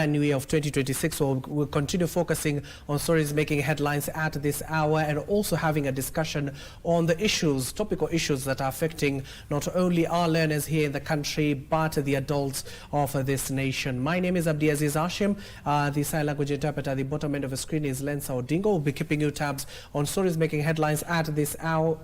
New year of 2026. We'll continue focusing on stories making headlines at this hour and also having a discussion on the issues, topical issues that are affecting not only our learners here in the country but the adults of this nation. My name is Abdiaziz Hashim. The sign language interpreter at the bottom end of the screen is Lensa Odingo. We'll be keeping you tabs on stories making headlines at this hour.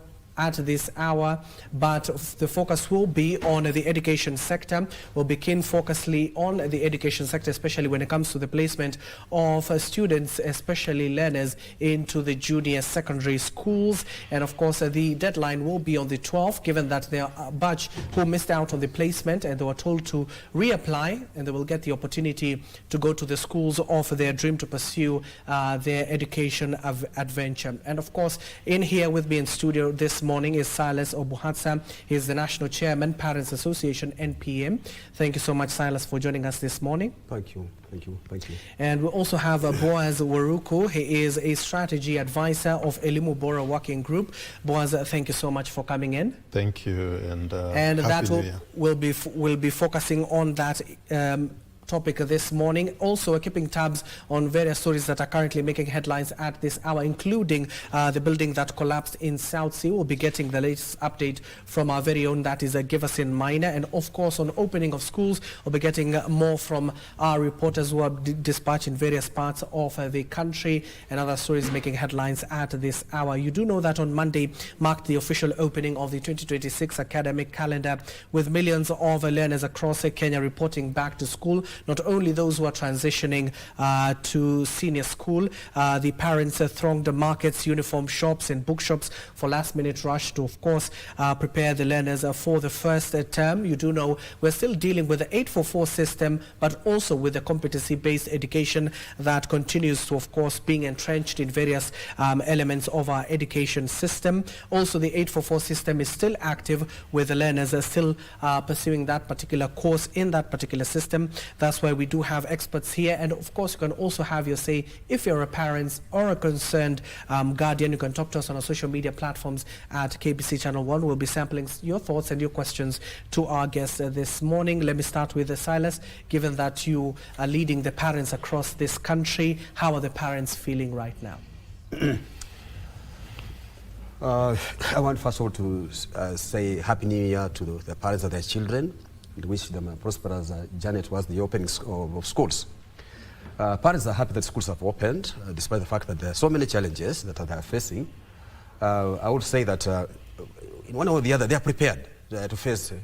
But the focus will be on the education sector. We'll be keen focusly on the education sector, especially when it comes to the placement of students, especially learners, into the junior secondary schools. And of course, the deadline will be on the 12th, given that there are a batch who missed out on the placement and they were told to reapply, and they will get the opportunity to go to the schools of their dream to pursue their education adventure. And of course, in here with me in studio this morning is Silas Obuhatsa. He is the National Chairman, Parents Association, NPM. Thank you so much, Silas, for joining us this morning. Thank you. Thank you. Thank you. And we also have Boaz Waruku. He is a strategy advisor of Elimu Bora Working Group. Boaz, thank you so much for coming in. Thank you. And that will be focusing on that topic this morning. Also keeping tabs on various stories that are currently making headlines at this hour, including the building that collapsed in South Sea. We'll be getting the latest update from our very own, that is Giverson Minor. And of course, on opening of schools, we'll be getting more from our reporters who are dispatched in various parts of the country, and other stories making headlines at this hour. You do know that on Monday marked the official opening of the 2026 academic calendar, with millions of learners across Kenya reporting back to school. Not only those who are transitioning to senior school, the parents thronged the markets, uniform shops and bookshops for last-minute rush to, of course, prepare the learners for the first term. You do know we're still dealing with the 844 system, but also with the competency-based education that continues to, of course, being entrenched in various elements of our education system. Also, the 844 system is still active, with the learners still pursuing that particular course in that particular system. That's why we do have experts here, and of course you can also have your say. If you're a parent or a concerned guardian, you can talk to us on our social media platforms at KBC Channel 1. We'll be sampling your thoughts and your questions to our guests this morning. Let me start with Silas. Given that you are leading the parents across this country, how are the parents feeling right now? I want first of all to say Happy New Year to the parents of their children, and wish them a prosperous journey towards the opening of schools. Parents are happy that schools have opened, despite the fact that there are so many challenges that they are facing. I would say that in one way or the other, they are prepared to face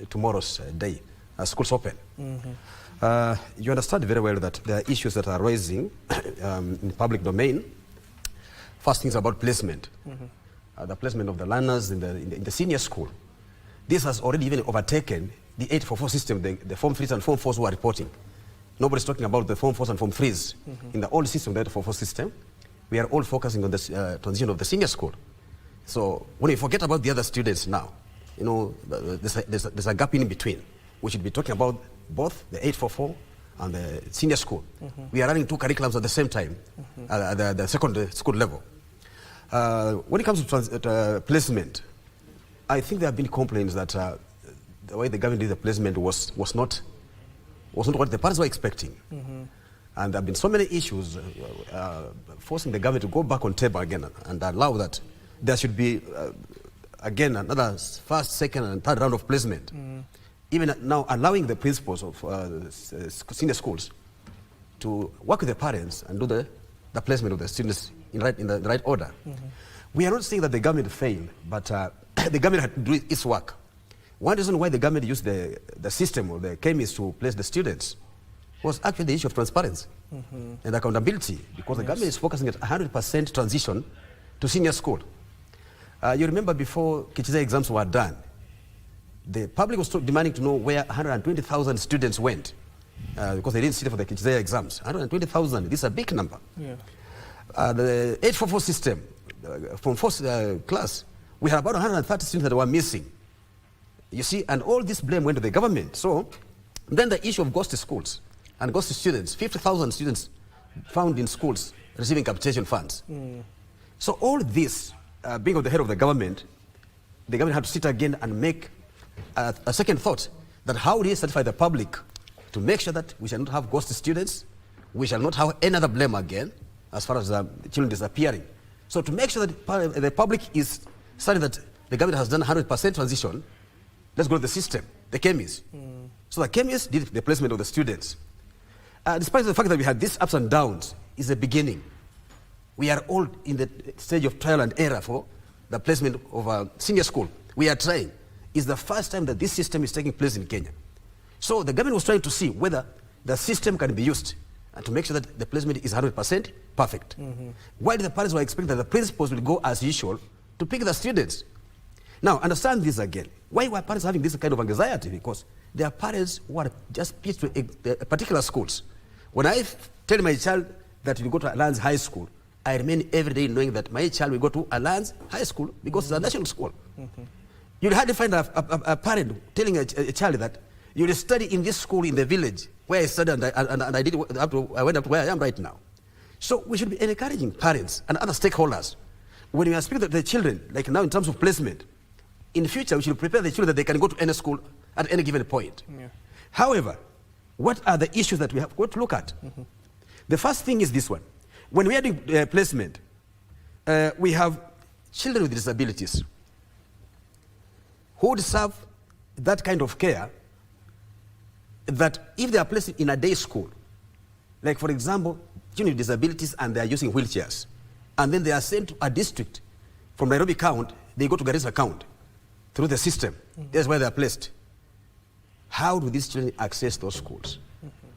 tomorrow's day as schools open. Mm-hmm. You understand very well that there are issues that are rising in public domain. First thing is about placement. Mm-hmm. The placement of the learners in the senior school. This has already even overtaken the 844 system, the Form 3s and Form 4s who are reporting. Nobody's talking about the Form 4s and Form 3s. Mm-hmm. In the old system, the 844 system, we are all focusing on the transition of the senior school. So when we forget about the other students now, you know, there's a gap in between. We should be talking about both the 844 and the senior school. Mm-hmm. We are running two curriculums at the same time, mm-hmm, at the secondary school level. When it comes to placement, I think there have been complaints that the way the government did the placement was not what the parents were expecting. Mm-hmm. And there have been so many issues forcing the government to go back on table again and allow that there should be, again, another first, second, and third round of placement. Mm-hmm. Even now allowing the principals of senior schools to work with the parents and do the placement of the students in the right order. Mm-hmm. We are not saying that the government failed, but the government had to do its work. One reason why the government used the system or the KMIS to place the students was actually the issue of transparency, mm-hmm, and accountability, because the government is focusing at 100% transition to senior school. You remember before Kichizea exams were done, the public was demanding to know where 120,000 students went, because they didn't sit for the Kichizea exams. 120,000, this is a big number. Yeah. The 844 system, from first class, we had about 130 students that were missing. You see, and all this blame went to the government. So then the issue of ghost schools and ghost students, 50,000 students found in schools receiving capitation funds. Mm. So all this, being at the head of the government had to sit again and make a second thought, that how do you satisfy the public to make sure that we shall not have ghost students, we shall not have any other blame again as far as children disappearing. So to make sure that the public is certain that the government has done 100% transition, let's go to the system, the KBC. So the KBC did the placement of the students. Despite the fact that we had these ups and downs, is the beginning. We are all in the stage of trial and error for the placement of senior school. We are trying. It's the first time that this system is taking place in Kenya. So the government was trying to see whether the system can be used and to make sure that the placement is 100% perfect. While the parents were expecting that the principals will go as usual to pick the students. Now, understand this again. Why were parents having this kind of anxiety? Because there are parents who are just pitched to a particular schools. When I tell my child that you go to Alliance High School, I remain every day knowing that my child will go to Alliance High School because it's a national school. You'll hardly find a parent telling a child that you will study in this school in the village where I studied and I went up to where I am right now. So we should be encouraging parents and other stakeholders. When we are speaking to the children, like now in terms of placement, in the future we should prepare the children that they can go to any school at any given point. However, what are the issues that we have got to look at? The first thing is this one. When we are doing placement, we have children with disabilities who deserve that kind of care that if they are placed in a day school, like for example, children with disabilities and they are using wheelchairs, and then they are sent to a district from Nairobi County, they go to Garissa County through the system. That's where they are placed. How do these children access those schools?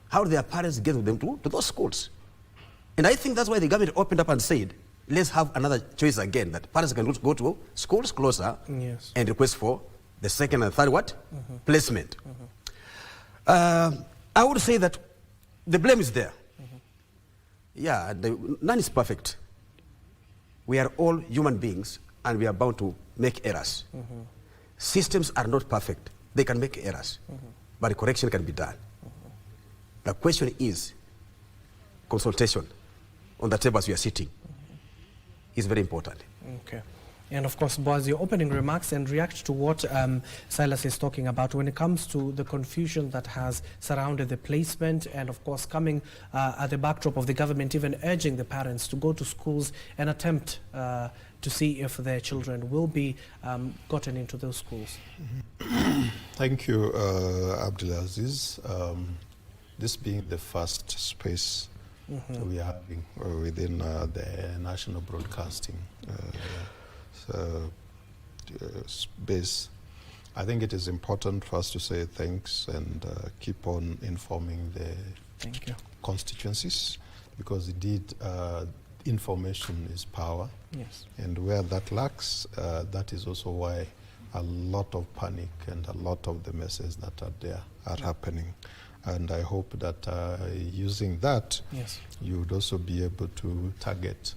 How do their parents get them to those schools? And I think that's why the government opened up and said, let's have another choice again, that parents can go to schools closer and request for the second and third placement. I would say that the blame is there. Yeah, none is perfect. We are all human beings and we are bound to make errors. Systems are not perfect. They can make errors, but correction can be done. The question is consultation on the table as we are sitting is very important. Okay. And of course, Boaz, your opening remarks and react to what Silas is talking about when it comes to the confusion that has surrounded the placement and of course coming at the backdrop of the government even urging the parents to go to schools and attempt to see if their children will be gotten into those schools. Thank you, Abdiaziz. This being the first space we are having within the national broadcasting base, I think it is important for us to say thanks and keep on informing the constituencies, because indeed information is power. Yes. And where that lacks, that is also why a lot of panic and a lot of the messes that are there are happening. And I hope that using that, you would also be able to target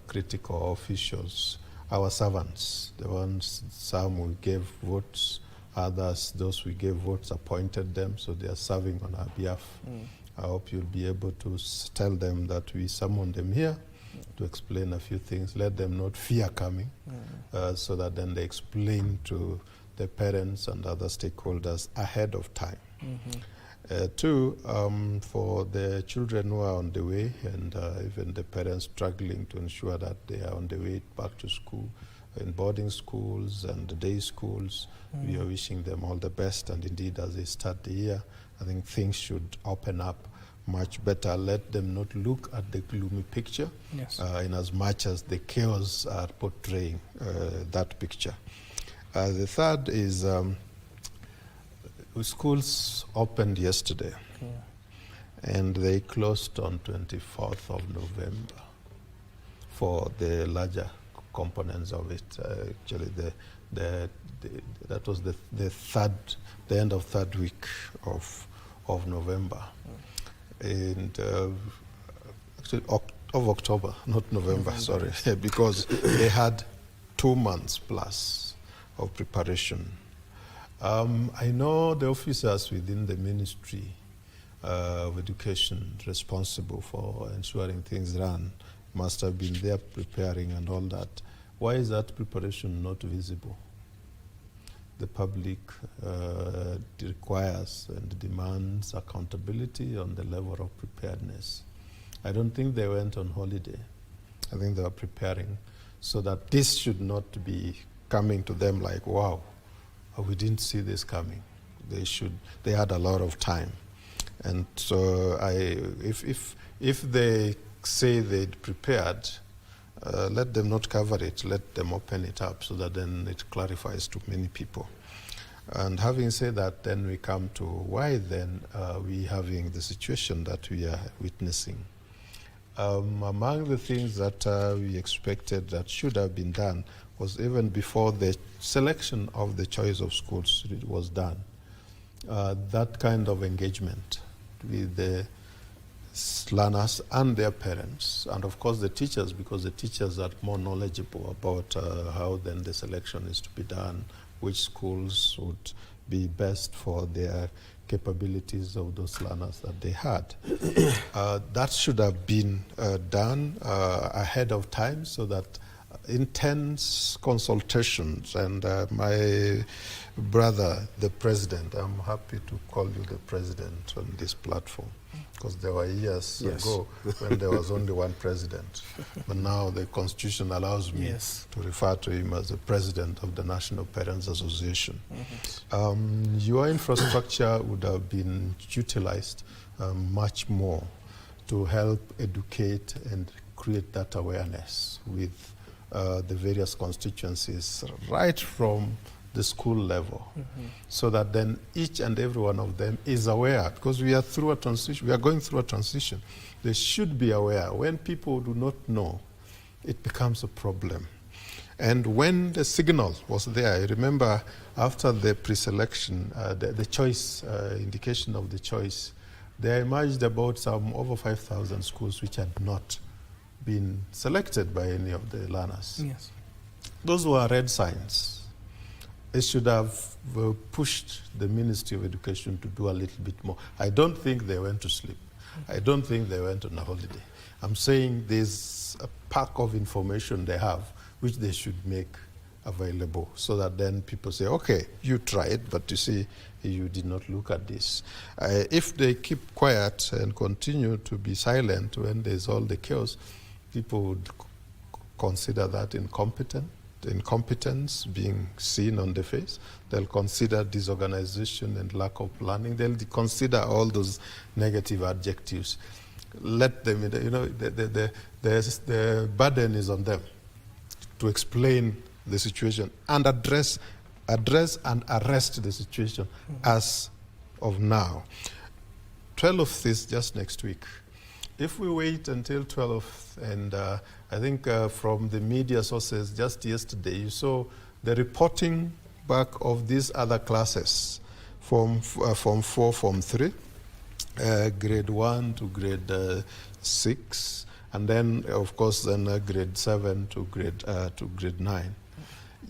critical officials, our servants, the ones, some we gave votes, others, those we gave votes, appointed them, so they are serving on our behalf. I hope you'll be able to tell them that we summoned them here to explain a few things, let them not fear coming, so that then they explain to the parents and other stakeholders ahead of time. Two, for the children who are on the way and even the parents struggling to ensure that they are on the way back to school, in boarding schools and day schools, we are wishing them all the best. And indeed, as they start the year, I think things should open up much better. Let them not look at the gloomy picture in as much as the chaos are portraying that picture. The third is schools opened yesterday and they closed on 24th of November for the larger components of it. Actually, that was the end of third week of November. And actually of October, not November, sorry, because they had 2 months plus of preparation. I know the officers within the Ministry of Education responsible for ensuring things run must have been there preparing and all that. Why is that preparation not visible? the public requires and demands accountability on the level of preparedness. I don't think they went on holiday. I think they were preparing so that this should not be coming to them like, wow, we didn't see this coming. They had a lot of time. And so if they say they'd prepared, let them not cover it, let them open it up so that then it clarifies to many people. And having said that, then we come to why then we having the situation that we are witnessing. Among the things that we expected that should have been done was even before the selection of the choice of schools was done, that kind of engagement with the learners and their parents, and of course the teachers, because the teachers are more knowledgeable about how then the selection is to be done, which schools would be best for their capabilities of those learners that they had. That should have been done ahead of time so that intense consultations, and my brother, the president, I'm happy to call you the president on this platform, because there were years ago when there was only one president. But now the Constitution allows me to refer to him as the president of the National Parents Association. Your infrastructure would have been utilized much more to help educate and create that awareness with the various constituencies right from the school level, so that then each and every one of them is aware, because we are through a transition, we are going through a transition. They should be aware. When people do not know, it becomes a problem. And when the signal was there, I remember after the pre-selection, the choice, indication of the choice, there emerged about some over 5,000 schools which had not been selected by any of the learners. Yes. Those were red signs. It should have pushed the Ministry of Education to do a little bit more. I don't think they went to sleep. I don't think they went on a holiday. I'm saying there's a pack of information they have which they should make available so that then people say, okay, you tried, but you see, you did not look at this. If they keep quiet and continue to be silent when there's all the chaos, people would consider that incompetence being seen on the face. They'll consider disorganization and lack of planning. They'll consider all those negative adjectives. Let them, the burden is on them to explain the situation and address and arrest the situation as of now. 12th is just next week. If we wait until 12th, and I think from the media sources just yesterday, you saw the reporting back of these other classes, Form 4, Form 3, grade 1 to grade 6, and then, of course, then grade 7 to grade 9.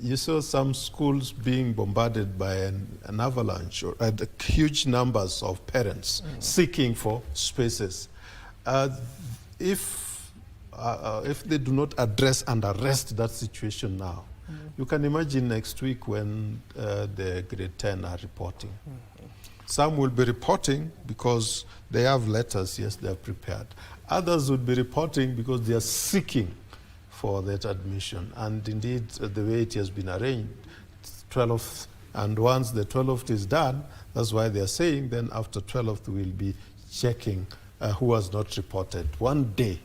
You saw some schools being bombarded by an avalanche or huge numbers of parents seeking for spaces. If they do not address and arrest that situation now, you can imagine next week when the grade 10 are reporting. Some will be reporting because they have letters, yes, they are prepared. Others would be reporting because they are seeking for that admission. And indeed, the way it has been arranged, 12th, and once the 12th is done, that's why they are saying then after 12th we'll be checking who has not reported. One day,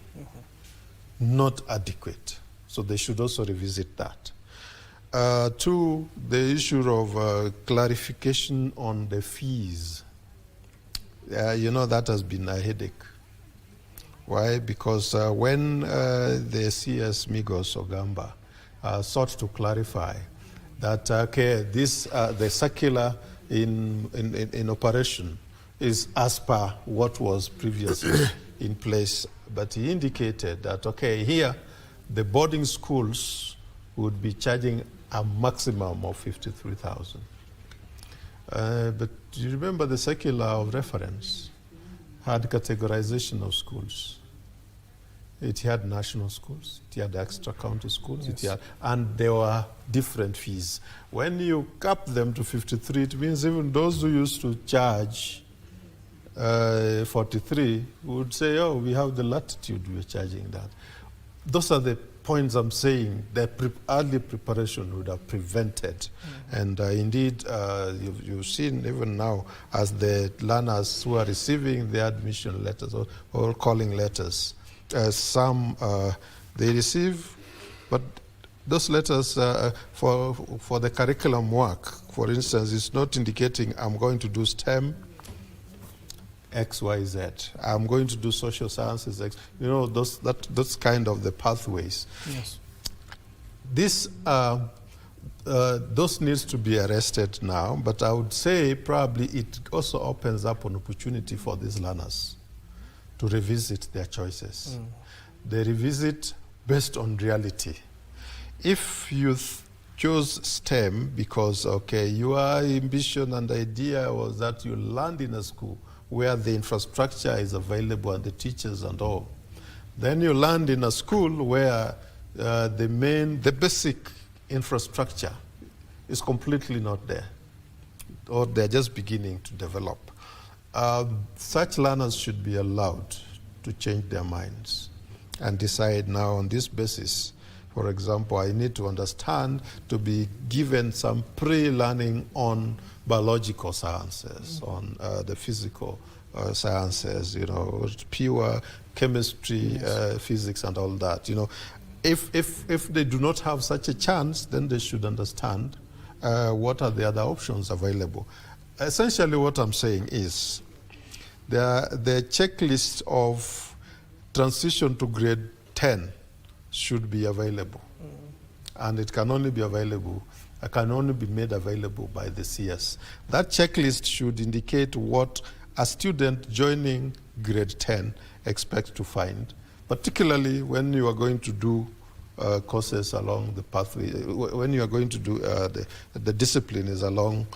not adequate. So they should also revisit that. Two, the issue of clarification on the fees. That has been a headache. Why? Because when the CS Migos Ogamba sought to clarify that, the circular in operation is as per what was previously in place. But he indicated that, here the boarding schools would be charging a maximum of 53,000. But you remember the circular of reference had categorization of schools. It had national schools, it had extra county schools, and there were different fees. When you cap them to 53, it means even those who used to charge 43 would say, oh, we have the latitude, we're charging that. Those are the points I'm saying that early preparation would have prevented. And indeed, you've seen even now as the learners who are receiving their admission letters or calling letters, some they receive, but those letters for the curriculum work, for instance, it's not indicating I'm going to do STEM, X, Y, Z. I'm going to do social sciences, X. You know, that's kind of the pathways. Yes. This, those needs to be arrested now, but I would say probably it also opens up an opportunity for these learners to revisit their choices. They revisit based on reality. If you chose STEM because, okay, your ambition and idea was that you land in a school where the infrastructure is available and the teachers and all, then you land in a school where the basic infrastructure is completely not there, or they're just beginning to develop. Such learners should be allowed to change their minds and decide now on this basis. For example, I need to understand to be given some pre-learning on biological sciences, on the physical sciences, you know, pure chemistry, physics and all that. You know, if they do not have such a chance, then they should understand what are the other options available. Essentially what I'm saying is the checklist of transition to grade 10 should be available. And it can only be available, can only be made available by the CS. That checklist should indicate what a student joining grade 10 expects to find, particularly when you are going to do courses along the pathway, when you are going to do the discipline is along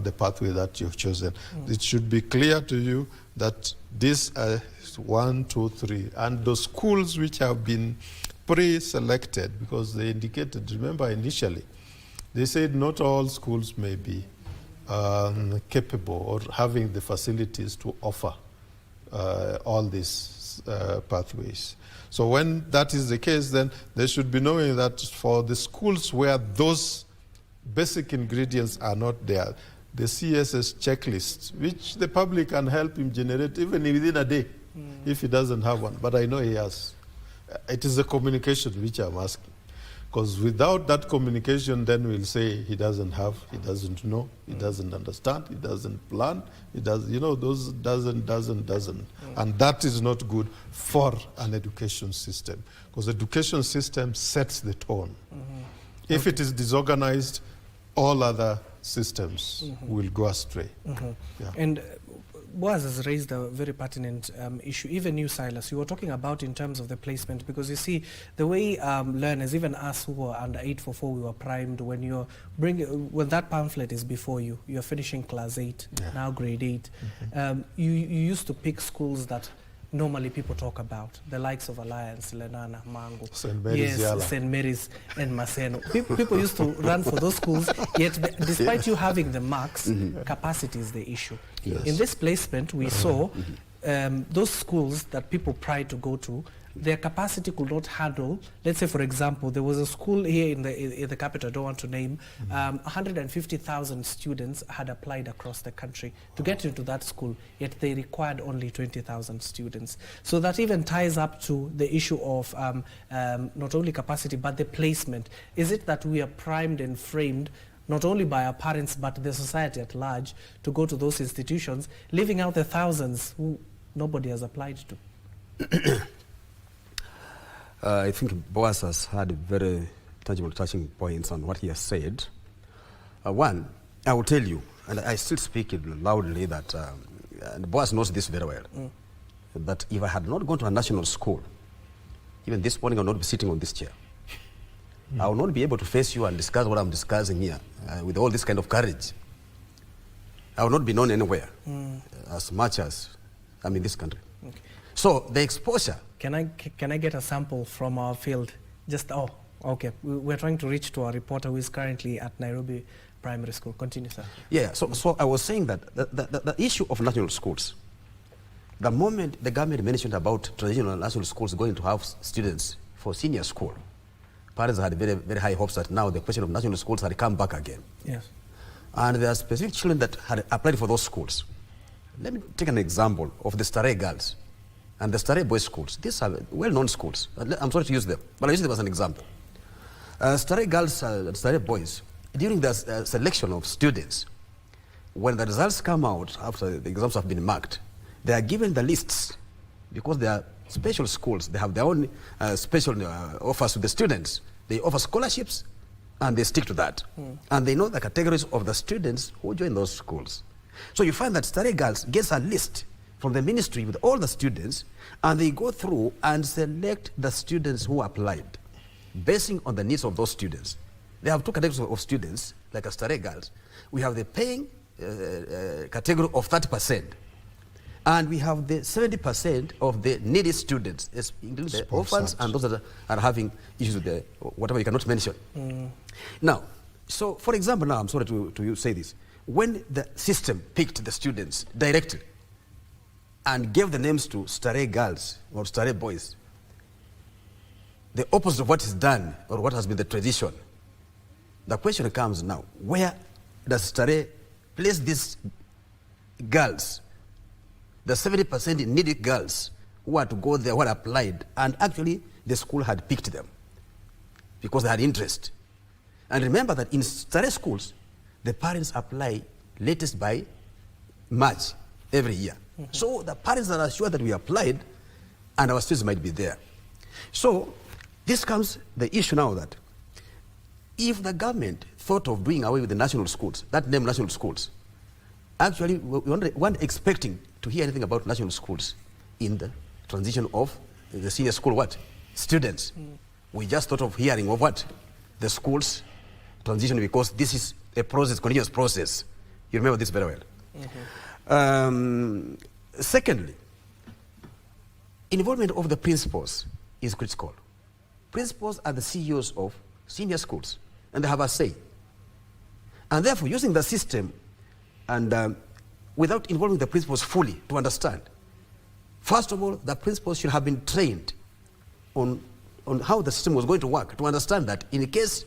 the pathway that you've chosen. It should be clear to you that these are 1, 2, 3, and those schools which have been pre-selected, because they indicated, remember initially, they said not all schools may be capable or having the facilities to offer all these pathways. So when that is the case, then they should be knowing that for the schools where those basic ingredients are not there, the CSS checklist, which the public can help him generate even within a day, if he doesn't have one. But I know he has. It is the communication which I'm asking. Because without that communication, then we'll say he doesn't have, he doesn't know, he doesn't understand, he doesn't plan, he does, you know, those doesn't. And that is not good for an education system. Because the education system sets the tone. If it is disorganized, all other systems will go astray. Yeah. And Boaz has raised a very pertinent issue. Even you, Silas, you were talking about in terms of the placement, because you see the way learners, even us who were under 844, we were primed when you're when that pamphlet is before you, you're finishing class 8, now grade 8. You used to pick schools that normally people talk about, the likes of Alliance, Lenana, Mango, St. Mary's, St. Mary's and Maseno. People used to run for those schools, yet despite you having the marks, capacity is the issue. Yes. In this placement, we saw those schools that people pride to go to, their capacity could not handle. Let's say, for example, there was a school here in the capital, I don't want to name, 150,000 students had applied across the country to get into that school, yet they required only 20,000 students. So that even ties up to the issue of not only capacity, but the placement. Is it that we are primed and framed not only by our parents, but the society at large, to go to those institutions, leaving out the thousands who nobody has applied to? I think Boaz has had very tangible, touching points on what he has said. One, I will tell you, and I still speak it loudly, that, and Boaz knows this very well, that if I had not gone to a national school, even this morning I would not be sitting on this chair. I will not be able to face you and discuss what I'm discussing here with all this kind of courage. I will not be known anywhere as much as I'm in this country. Okay. So the exposure. Can I get a sample from our field? Just, okay. We're trying to reach to our reporter who is currently at Nairobi Primary School. Continue, sir. Yeah, so I was saying that the issue of national schools, the moment the government mentioned about traditional national schools going to have students for senior school, parents had very, very high hopes that now the question of national schools had come back again. Yes. And there are specific children that had applied for those schools. Let me take an example of the Starehe girls and the Starehe boys schools. These are well-known schools. I'm sorry to use them, but I use them as an example. Starehe girls and Starehe boys, during the selection of students, when the results come out after the exams have been marked, they are given the lists because they are special schools. They have their own special offers to the students. They offer scholarships and they stick to that. And they know the categories of the students who join those schools. So you find that Starehe girls gets a list from the ministry with all the students, and they go through and select the students who applied, basing on the needs of those students. They have two categories of students, like a Starehe girls. We have the paying category of 30%, and we have the 70% of the needy students, including the orphans and those that are having issues with the whatever you cannot mention. Now, so for example, now I'm sorry to say this. When the system picked the students directly and gave the names to Starehe girls or Starehe boys, the opposite of what is done or what has been the tradition, the question comes now, where does Starehe place these girls, the 70% needy girls who are to go there, who are applied, and actually the school had picked them because they had interest. And remember that in Starehe schools, the parents apply latest by March every year. So the parents are assured that we applied and our students might be there. So this comes the issue now that if the government thought of doing away with the national schools, that name national schools, actually we weren't expecting to hear anything about national schools in the transition of the senior school students. We just thought of hearing of the schools transition, because this is a process, continuous process. You remember this very well. Secondly, involvement of the principals is critical. Principals are the CEOs of senior schools, and they have a say. And therefore, using the system and without involving the principals fully to understand, first of all, the principals should have been trained on how the system was going to work, to understand that in case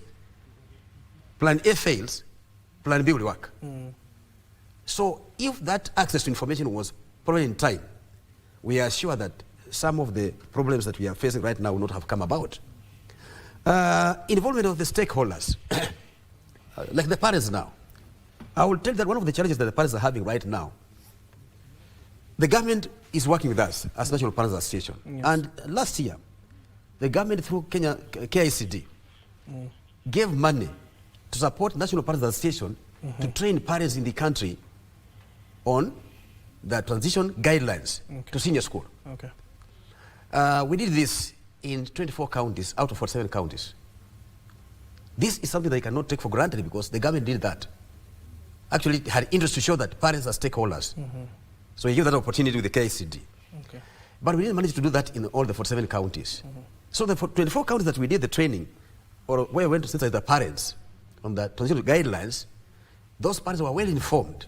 Plan A fails, Plan B will work. So if that access to information was probably in time, we are sure that some of the problems that we are facing right now will not have come about. Involvement of the stakeholders, like the parents now. I will tell you that one of the challenges that the parents are having right now, the government is working with us as National Parents Association. Yes. And last year, the government through Kenya KICD gave money to support National Parents Association to train parents in the country on the transition guidelines to senior school. We did this in 24 counties out of 47 counties. This is something that you cannot take for granted because the government did that. Actually, it had interest to show that parents are stakeholders. So we give that opportunity with the KICD. But we didn't manage to do that in all the 47 counties. So the 24 counties that we did the training, or where we went to sensitize the parents on the transition guidelines, those parents were well informed.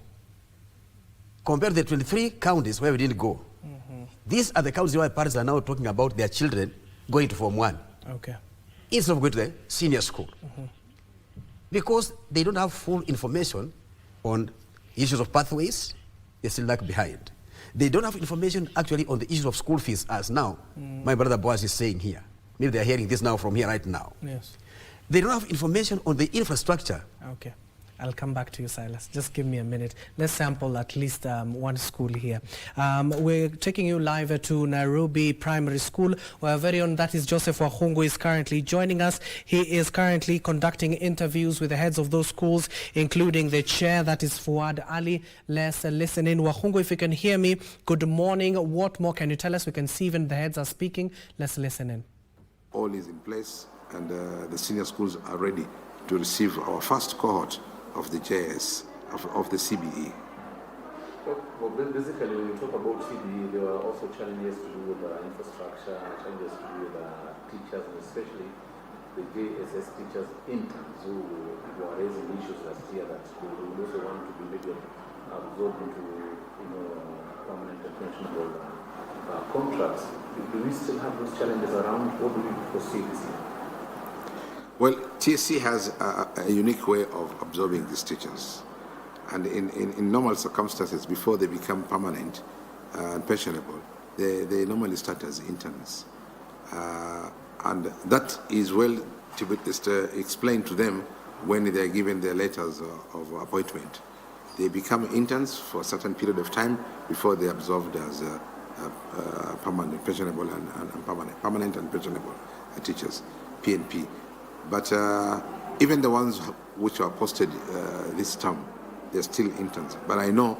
Compared to the 23 counties where we didn't go. These are the counties where parents are now talking about their children going to Form 1. Instead of going to the senior school. Because they don't have full information on issues of pathways, they still lag behind. They don't have information actually on the issues of school fees, as now my brother Boaz is saying here. Maybe they're hearing this now from here right now. They don't have information on the infrastructure. I'll come back to you, Silas. Just give me a minute. Let's sample at least one school here. We're taking you live to Nairobi Primary School, where very own, that is Joseph Wahungu, is currently joining us. He is currently conducting interviews with the heads of those schools, including the chair, that is Fuad Ali. Let's listen in. Wahungu, if you can hear me, good morning. What more can you tell us? We can see even the heads are speaking. Let's listen in. All is in place, and the senior schools are ready to receive our first cohort of the JS, of the CBE. Well, basically, when you talk about CBE, there are also challenges to do with infrastructure, challenges to do with teachers, and especially the JSS teachers interns who are raising issues last year that they will also want to be maybe absorbed into permanent and pensionable contracts. Do we still have those challenges around? What do we foresee this year? Well, TSC has a unique way of absorbing these teachers. And in normal circumstances, before they become permanent and pensionable, they normally start as interns. And that is well to be explained to them when they are given their letters of appointment. They become interns for a certain period of time before they are absorbed as permanent, pensionable, and permanent and pensionable teachers, PNP. But even the ones which are posted this term, they're still interns. But I know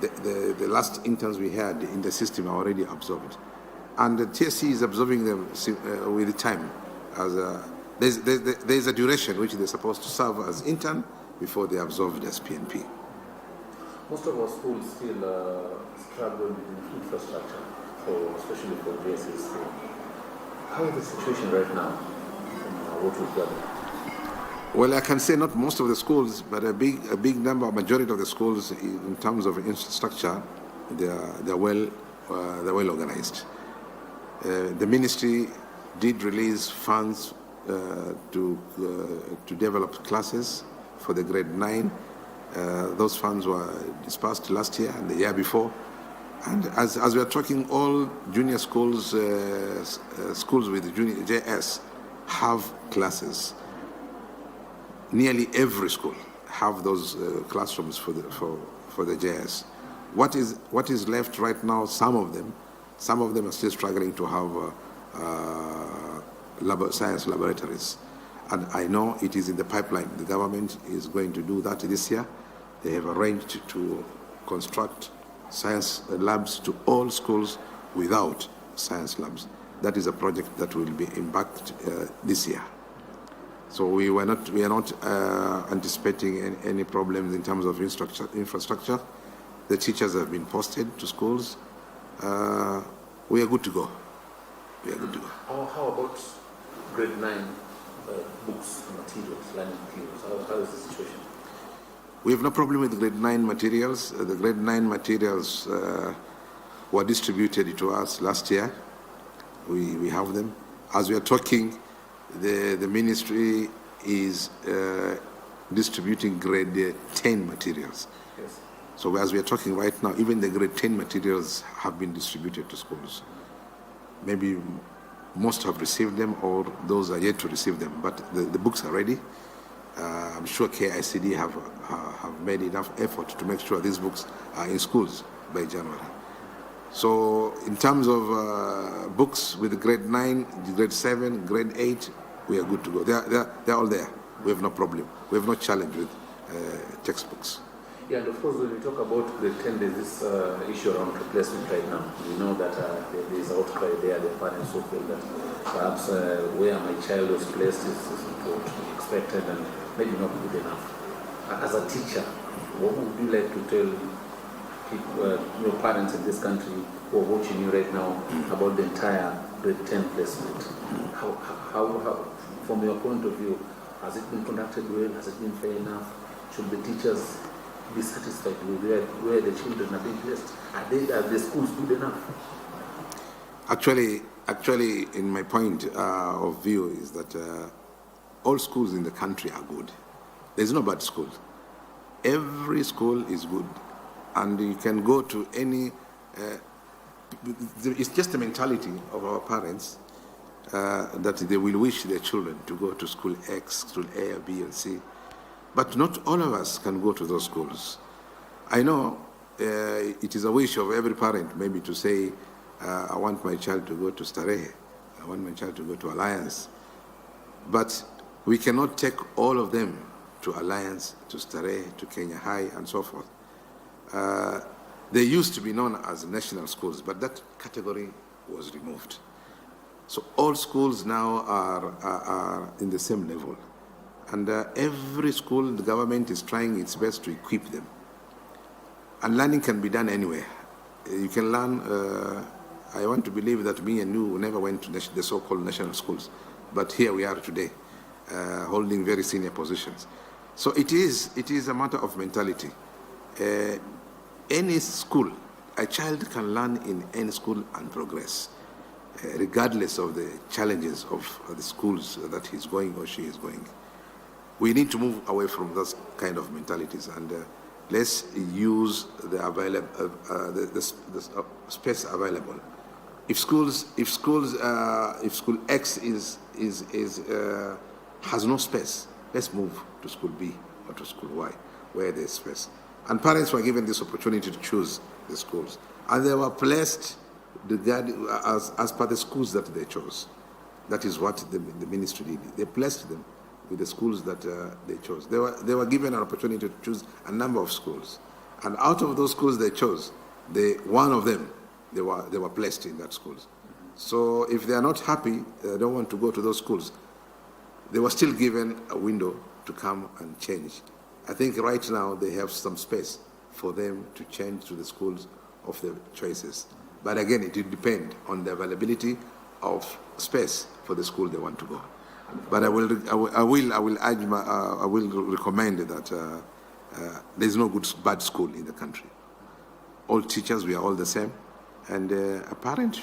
the last interns we had in the system are already absorbed. And the TSC is absorbing them with the time. There's a duration which they're supposed to serve as intern before they're absorbed as PNP. Most of our schools still struggle with infrastructure, especially for JSS. How is the situation right now? What we've done? Well, I can say not most of the schools, but a big number, majority of the schools, in terms of infrastructure, they're well organized. The ministry did release funds to develop classes for the grade 9. Those funds were dispersed last year and the year before. And as we are talking, all junior schools, schools with junior JS, have classes. Nearly every school have those classrooms for the JS. What is left right now? Some of them are still struggling to have science laboratories, and I know it is in the pipeline. The government is going to do that this year. They have arranged to construct science labs to all schools without science labs. That is a project that will be embarked this year. So we are not anticipating any problems in terms of infrastructure. The teachers have been posted to schools. We are good to go. How about grade 9 books, materials, learning materials? How is the situation? We have no problem with grade 9 materials. The grade 9 materials were distributed to us last year. We have them. As we are talking, the ministry is distributing grade 10 materials. Yes. So as we are talking right now, even the grade 10 materials have been distributed to schools. Maybe most have received them, or those are yet to receive them, but the books are ready. I'm sure KICD have made enough effort to make sure these books are in schools by January. So in terms of books with grade 9, grade 7, grade 8, we are good to go. They're all there. We have no problem. We have no challenge with textbooks. Yeah, and of course, when we talk about grade 10, there's this issue around replacement right now. We know that there's outcry there. The parents who feel that perhaps where my child was placed is what we expected and maybe not good enough. As a teacher, what would you like to tell people, your parents in this country who are watching you right now about the entire grade 10 placement? How, from your point of view, has it been conducted well? Has it been fair enough? Should the teachers be satisfied with where the children are being placed? Are the schools good enough? Actually, in my point of view is that all schools in the country are good. There's no bad school. Every school is good. And you can go to any, it's just the mentality of our parents that they will wish their children to go to school X, school A, B, and C. But not all of us can go to those schools. I know it is a wish of every parent maybe to say, I want my child to go to Starehe, I want my child to go to Alliance. But we cannot take all of them to Alliance, to Starehe, to Kenya High, and so forth. They used to be known as national schools, but that category was removed. So all schools now are in the same level. And every school, the government is trying its best to equip them. And learning can be done anywhere. You can learn, I want to believe that me and you never went to the so-called national schools, but here we are today, holding very senior positions. So it is a matter of mentality. Any school, a child can learn in any school and progress, regardless of the challenges of the schools that he's going or she is going. We need to move away from those kind of mentalities, and let's use the space available. If school X has no space, let's move to school B or to school Y, where there's space. And parents were given this opportunity to choose the schools, and they were placed as per the schools that they chose. That is what the ministry did. They placed them with the schools that they chose. They were given an opportunity to choose a number of schools, and out of those schools they chose, one of them they were placed in that schools. So if they are not happy, they don't want to go to those schools, they were still given a window to come and change. I think right now they have some space for them to change to the schools of their choices. But again, it will depend on the availability of space for the school they want to go. But I will recommend that there is no bad school in the country. All teachers, we are all the same, and a parent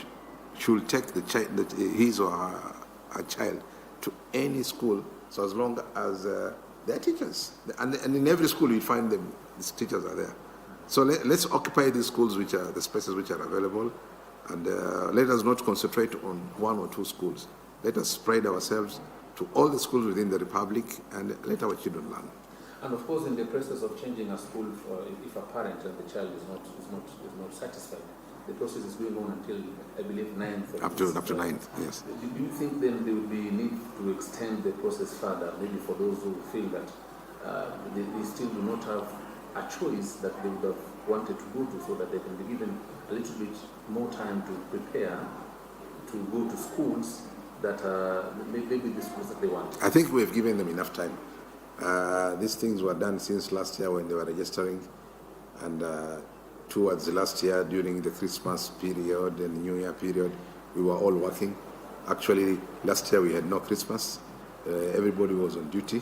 should take his or her child to any school, so as long as they are teachers. And in every school you find them, these teachers are there. So let's occupy these schools, which are the spaces which are available, and let us not concentrate on one or two schools. Let us spread ourselves to all the schools within the Republic and let our children learn. And of course, in the process of changing a school, if a parent and the child is not satisfied, the process is going on until, I believe, 9th. Up to 9th, yes. Do you think then there would be need to extend the process further, maybe for those who feel that they still do not have a choice that they would have wanted to go to, so that they can be given a little bit more time to prepare to go to schools that maybe the schools that they want? I think we have given them enough time. These things were done since last year when they were registering, and towards the last year during the Christmas period and New Year period, we were all working. Actually, last year we had no Christmas. Everybody was on duty,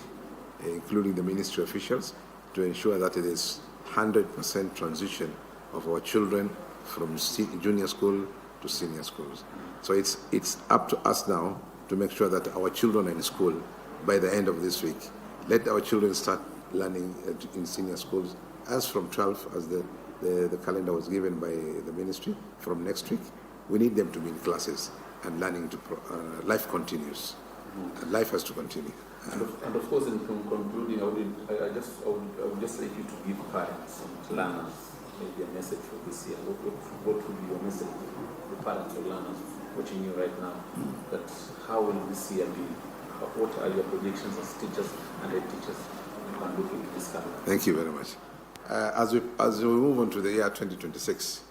including the ministry officials, to ensure that it is 100% transition of our children from junior school to senior schools. So it's up to us now to make sure that our children are in school by the end of this week. Let our children start learning in senior schools as from 12, as the calendar was given by the ministry, from next week. We need them to be in classes and learning life continues. And life has to continue. And of course, in concluding, I would just like you to give parents and learners maybe a message for this year. What would be your message to the parents or learners watching you right now? That how will this year be? What are your predictions as teachers and head teachers and looking at this coming? Thank you very much. As we move on to the year 2026,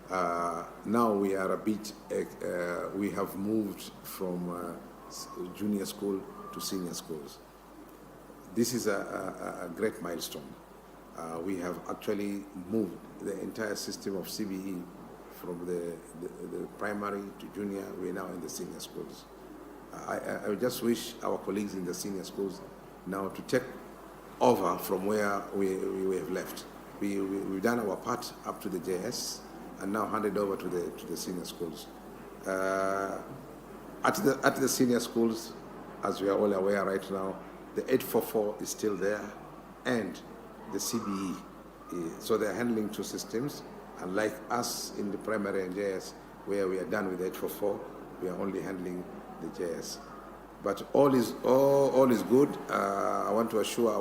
now we are we have moved from junior school to senior schools. This is a great milestone. We have actually moved the entire system of CBE from the primary to junior. We are now in the senior schools. I just wish our colleagues in the senior schools now to take over from where we have left. We've done our part up to the JS and now handed over to the senior schools. At the senior schools, as we are all aware right now, the 844 is still there and the CBE. So they're handling two systems, and like us in the primary and JS, where we are done with 844, we are only handling the JS. But all is good. I want to assure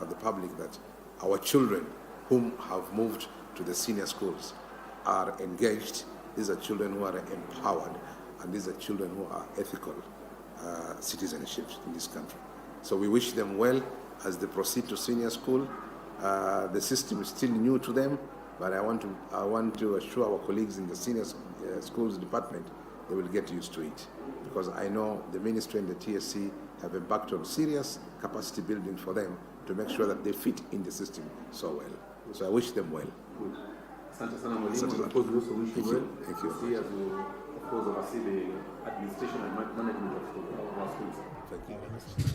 the public that our children whom have moved to the senior schools are engaged. These are children who are empowered, and these are children who are ethical citizenships in this country. So we wish them well as they proceed to senior school. The system is still new to them, but I want to assure our colleagues in the senior schools department they will get used to it, because I know the ministry and the TSC have embarked on serious capacity building for them to make sure that they fit in the system so well. So I wish them well. Asante sana mwalimu. Of course, we also wish you well. Thank you. See, as you, of course, oversee the administration and management of our schools. Thank you. Thank you.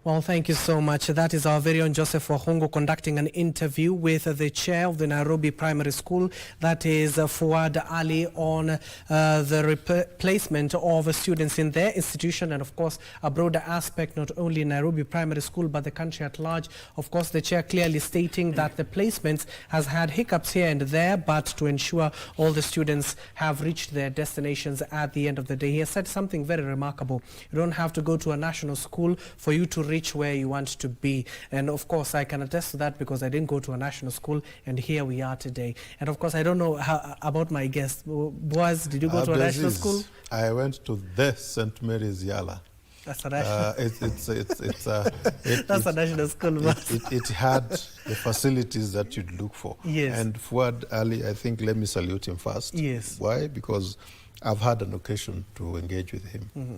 Well, thank you so much. That is our very own Joseph Wahungu conducting an interview with the chair of the Nairobi Primary School, that is Fuad Ali, on the replacement of students in their institution, and of course a broader aspect, not only Nairobi Primary School but the country at large. Of course, the chair clearly stating that the placements has had hiccups here and there, but to ensure all the students have reached their destinations at the end of the day. He has said something very remarkable. You don't have to go to a national school for you to reach where you want to be. And of course, I can attest to that because I didn't go to a national school, and here we are today. And of course, I don't know how, about my guest. Boaz, did you go to a national school? I went to the St. Mary's Yala. That's a national That's a national school. It had the facilities that you'd look for. Yes. And Fuad Ali, I think, let me salute him first. Yes. Why? Because I've had an occasion to engage with him. Mm-hmm.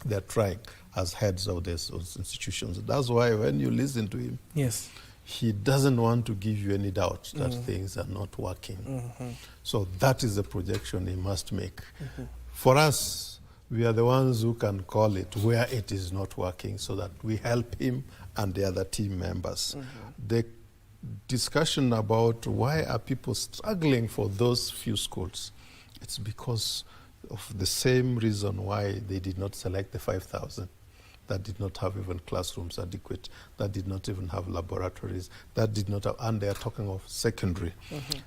They're trying as heads of those institutions. That's why when you listen to him, yes, he doesn't want to give you any doubt that things are not working. Mm-hmm. So that is the projection he must make. Mm-hmm. For us, we are the ones who can call it where it is not working so that we help him and the other team members. Mm-hmm. The discussion about why are people struggling for those few schools, it's because of the same reason why they did not select the 5,000, that did not have even classrooms adequate, that did not even have laboratories, that did not have, and they are talking of secondary. Mm-hmm.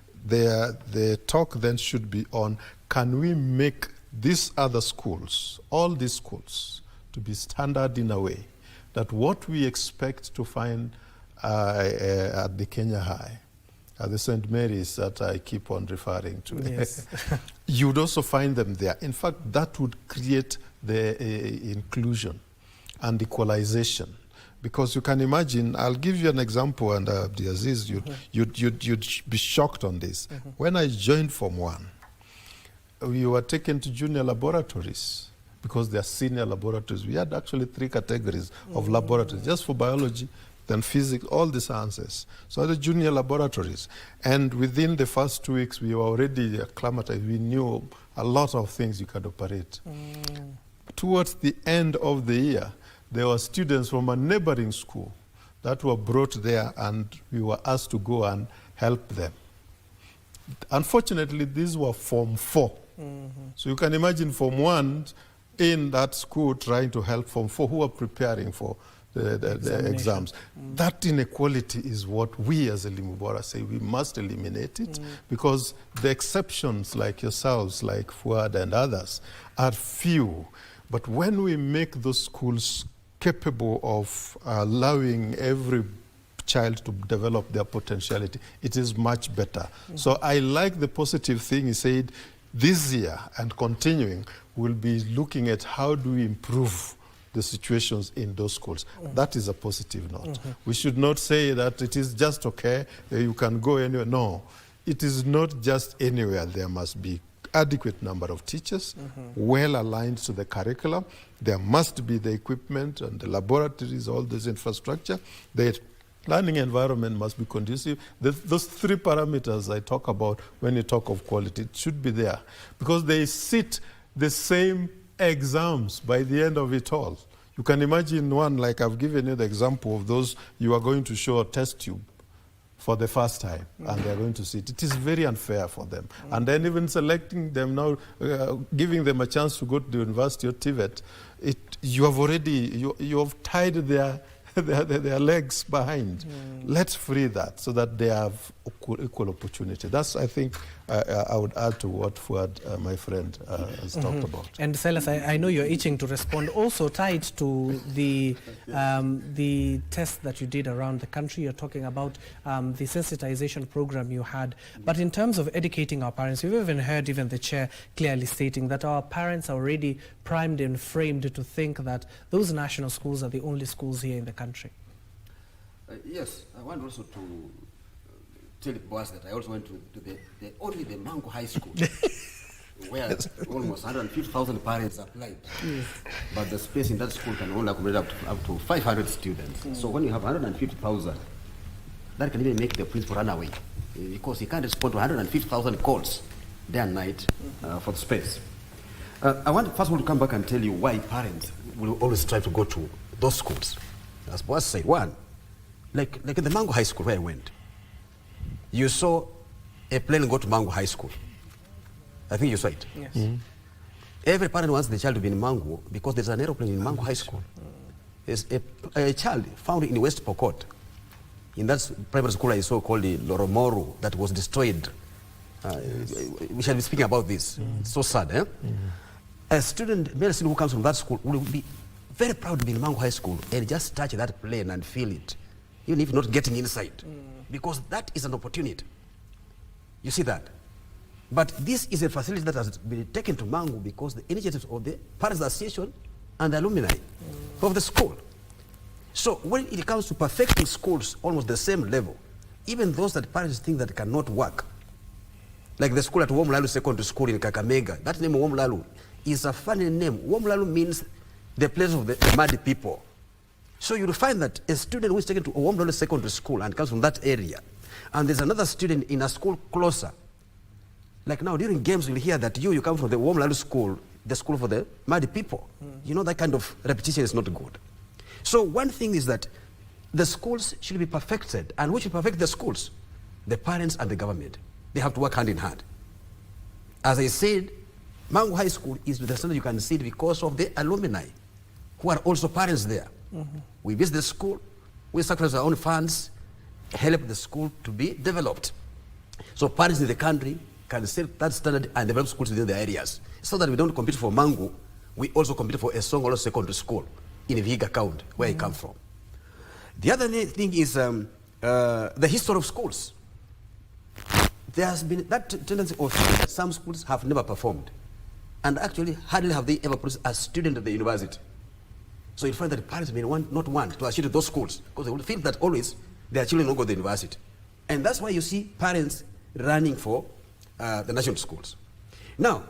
The talk then should be on, can we make these other schools, all these schools, to be standard in a way that what we expect to find at the Kenya High, at the St. Mary's that I keep on referring to. Yes. You would also find them there. In fact, that would create the inclusion and equalization. Because you can imagine, I'll give you an example, and Abdiaziz, you'd be shocked on this. Mm-hmm. When I joined Form 1, we were taken to junior laboratories because they are senior laboratories. We had actually 3 categories of laboratories, just for biology, then physics, all the sciences. So the junior laboratories. And within the first 2 weeks, we were already acclimatized. We knew a lot of things you could operate. Towards the end of the year, there were students from a neighboring school that were brought there, and we were asked to go and help them. Unfortunately, these were Form 4. So you can imagine Form 1 in that school trying to help Form 4 who are preparing for the exams. That inequality is what we as a Limubora say we must eliminate it, because the exceptions like yourselves, like Fuad and others, are few. But when we make those schools capable of allowing every child to develop their potentiality, it is much better. So I like the positive thing he said. This year and continuing, we'll be looking at how do we improve the situations in those schools. That is a positive note. We should not say that it is just okay, you can go anywhere. No, it is not just anywhere. There must be adequate number of teachers, well aligned to the curriculum. There must be the equipment and the laboratories, all this infrastructure. The learning environment must be conducive. Those 3 parameters I talk about when you talk of quality, it should be there, because they sit the same exams by the end of it all. You can imagine one, like I've given you the example of those you are going to show a test tube for the first time, and they're going to see it. It is very unfair for them. And then even selecting them now, giving them a chance to go to the University of TVET, you have already, you have tied their legs behind. Let's free that so that they have equal opportunity. That's, I think, I would add to what Fuad, my friend, has talked about. And Silas, I know you're itching to respond. Also tied to the test that you did around the country, you're talking about the sensitization program you had. But in terms of educating our parents, we've even heard even the chair clearly stating that our parents are already primed and framed to think that those national schools are the only schools here in the country. Yes, I want also to tell the boss that I also went to only the Mango High School, where almost 150,000 parents applied. Yes. But the space in that school can only accommodate up to 500 students. So when you have 150,000, that can even make the principal run away because he can't respond to 150,000 calls day and night for the space. I want first of all to come back and tell you why parents will always try to go to those schools. As boss say, one, like in the Mango High School where I went, you saw a plane go to Mango High School. I think you saw it. Yes. Every parent wants the child to be in Mango because there's an aeroplane in Mango High School. There's a child found in West Pokot, in that primary school I saw called the Loromoru that was destroyed. We shall be speaking about this. It's so sad, eh? A student, male student who comes from that school will be very proud to be in Mango High School and just touch that plane and feel it, even if not getting inside, because that is an opportunity. You see that? But this is a facility that has been taken to Mango because the initiatives of the Parents Association and the alumni of the school. So when it comes to perfecting schools almost the same level, even those that parents think that cannot work, like the school at Womlalu Secondary School in Kakamega, that name Womlalu is a funny name. Womlalu means the place of the mad people. So you'll find that a student who is taken to Womlalu Secondary School and comes from that area, and there's another student in a school closer. Like now during games you'll hear that you come from the Womlalu school, the school for the mad people. You know, that kind of repetition is not good. So one thing is that the schools should be perfected, and who should perfect the schools? The parents and the government. They have to work hand in hand. As I said, Mango High School is the standard you can see it because of the alumni who are also parents there. We visit the school, we sacrifice our own funds, help the school to be developed. So parents in the country can set that standard and develop schools within the areas. So that we don't compete for Mango, we also compete for a Songolo Secondary School in Vihiga County, where I come from. The other thing is the history of schools. There has been that tendency of some schools have never performed. And actually, hardly have they ever produced a student at the university. So you find that the parents may not want to associate those schools because they will feel that always their children will go to the university. And that's why you see parents running for the national schools. Now,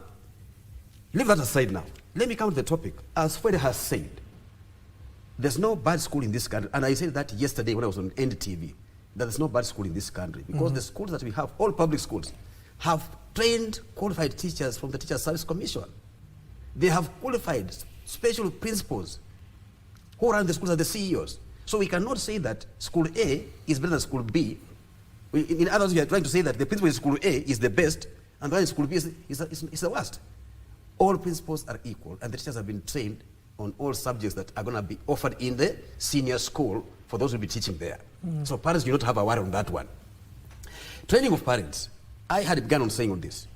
leave that aside now. Let me come to the topic. As Fede has said, there's no bad school in this country. And I said that yesterday when I was on NTV, that there's no bad school in this country because the schools that we have, all public schools, have trained qualified teachers from the Teacher Service Commission. They have qualified special principals who run the schools as the CEOs. So we cannot say that school A is better than school B. In other words, we are trying to say that the principal in school A is the best and the one in school B is the worst. All principals are equal and the teachers have been trained on all subjects that are going to be offered in the senior school for those who will be teaching there. So parents do not have a worry on that one. Training of parents. I had begun on saying on this.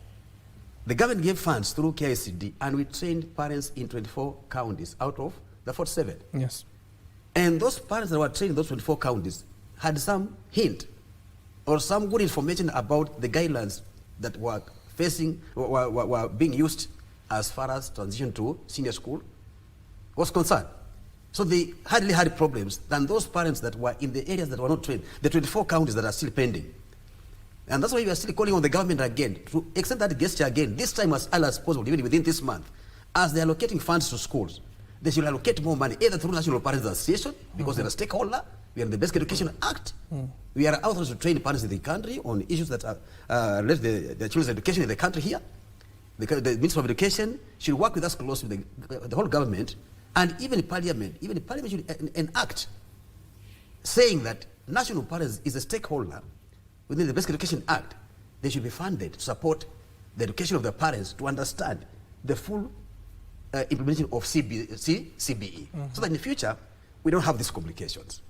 The government gave funds through KICD and we trained parents in 24 counties out of the 47. Yes. And those parents that were trained in those 24 counties had some hint or some good information about the guidelines that were were being used as far as transition to senior school was concerned. So they hardly had problems than those parents that were in the areas that were not trained, the 24 counties that are still pending. And that's why we are still calling on the government again to extend that gesture again, this time as early as possible, even within this month. As they are allocating funds to schools, they should allocate more money, either through National Parents Association, because they're a stakeholder. We are in the Basic Education Act. We are authorized to train parents in the country on issues that are related to the children's education in the country here. The Ministry of Education should work with us closely with the whole government, and even Parliament. Even the Parliament should enact saying that National Parents is a stakeholder within the Basic Education Act. They should be funded to support the education of the parents to understand the full implementation of CBE, so that in the future we don't have these complications.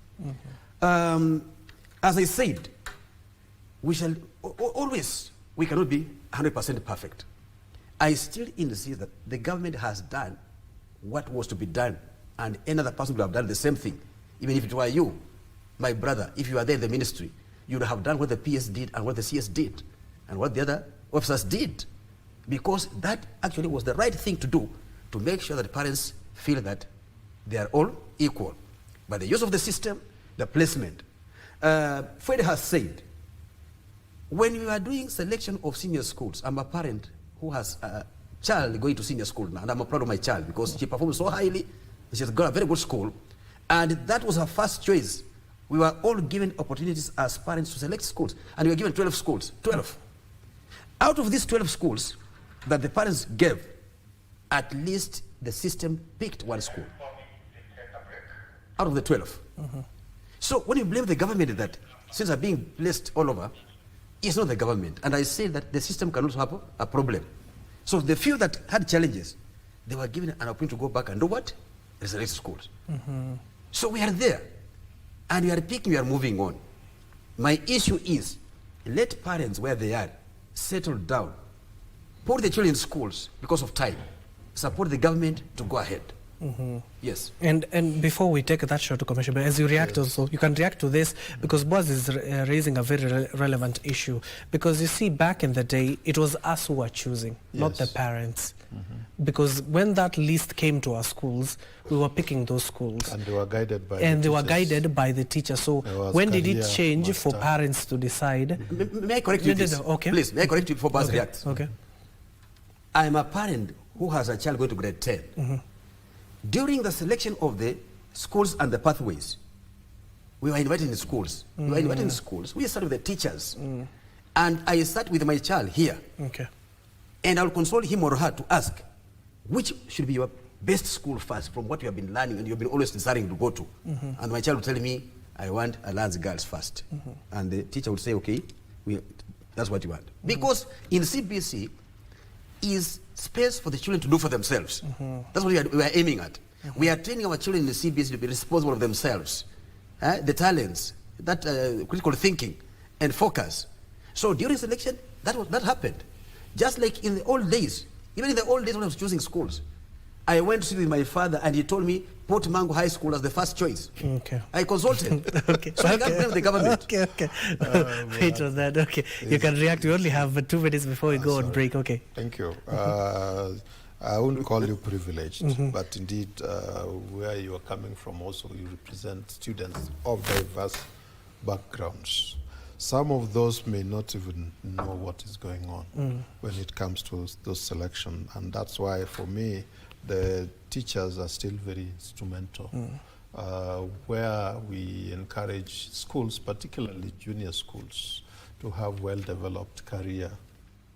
As I said, we shall always, we cannot be 100% perfect. I still insist that the government has done what was to be done, and another person would have done the same thing. Even if it were you, my brother, if you are there in the ministry, you would have done what the PS did and what the CS did and what the other officers did, because that actually was the right thing to do, to make sure that parents feel that they are all equal. By the use of the system, the placement. Fede has said, when you are doing selection of senior schools, I'm a parent who has a child going to senior school now, and I'm proud of my child because she performed so highly, she's got a very good school, and that was her first choice we were all given opportunities as parents to select schools. And we were given 12 schools. 12. Out of these 12 schools that the parents gave, at least the system picked one school. Out of the 12. So when you blame the government that students are being placed all over, it's not the government. And I say that the system can also have a problem. So the few that had challenges, they were given an opportunity to go back and do what? Resurrect schools. So we are there. And we are picking, we are moving on. My issue is, let parents where they are settle down. Put the children in schools because of time. Support the government to go ahead. Yes. And before we take that short commercial, but as you react also, you can react to this because Boaz is raising a very relevant issue. Because you see, back in the day, it was us who were choosing, not the parents. Because when that list came to our schools, we were picking those schools. And they were guided by the teachers. So when did it change for parents to decide? May I correct you this? Okay. Please, may I correct you before Boaz reacts? Okay. I'm a parent who has a child going to grade 10. During the selection of the schools and the pathways, we were invited in schools. We were invited in schools. We started with the teachers. And I sat with my child here. Okay. And I'll consult him or her to ask, which should be your best school first from what you have been learning and you've been always desiring to go to. And my child will tell me, I want Alliance Girls first. And the teacher will say, okay, that's what you want. Because in CBC is space for the children to do for themselves. That's what we are aiming at. We are training our children in the CBC to be responsible of themselves. The talents, that critical thinking and focus. So during selection, that happened. Just like in the old days, even in the old days when I was choosing schools, I went to see with my father and he told me, put Mango High School as the first choice. Okay. I consulted. Okay. So I can't blame the government. Okay. Wait on that. Okay. You can react. We only have 2 minutes before we go on break. Okay. Thank you. I wouldn't call you privileged, but indeed, where you are coming from also, you represent students of diverse backgrounds. Some of those may not even know what is going on when it comes to those selection, and that's why, for me, the teachers are still very instrumental, where we encourage schools, particularly junior schools, to have well-developed career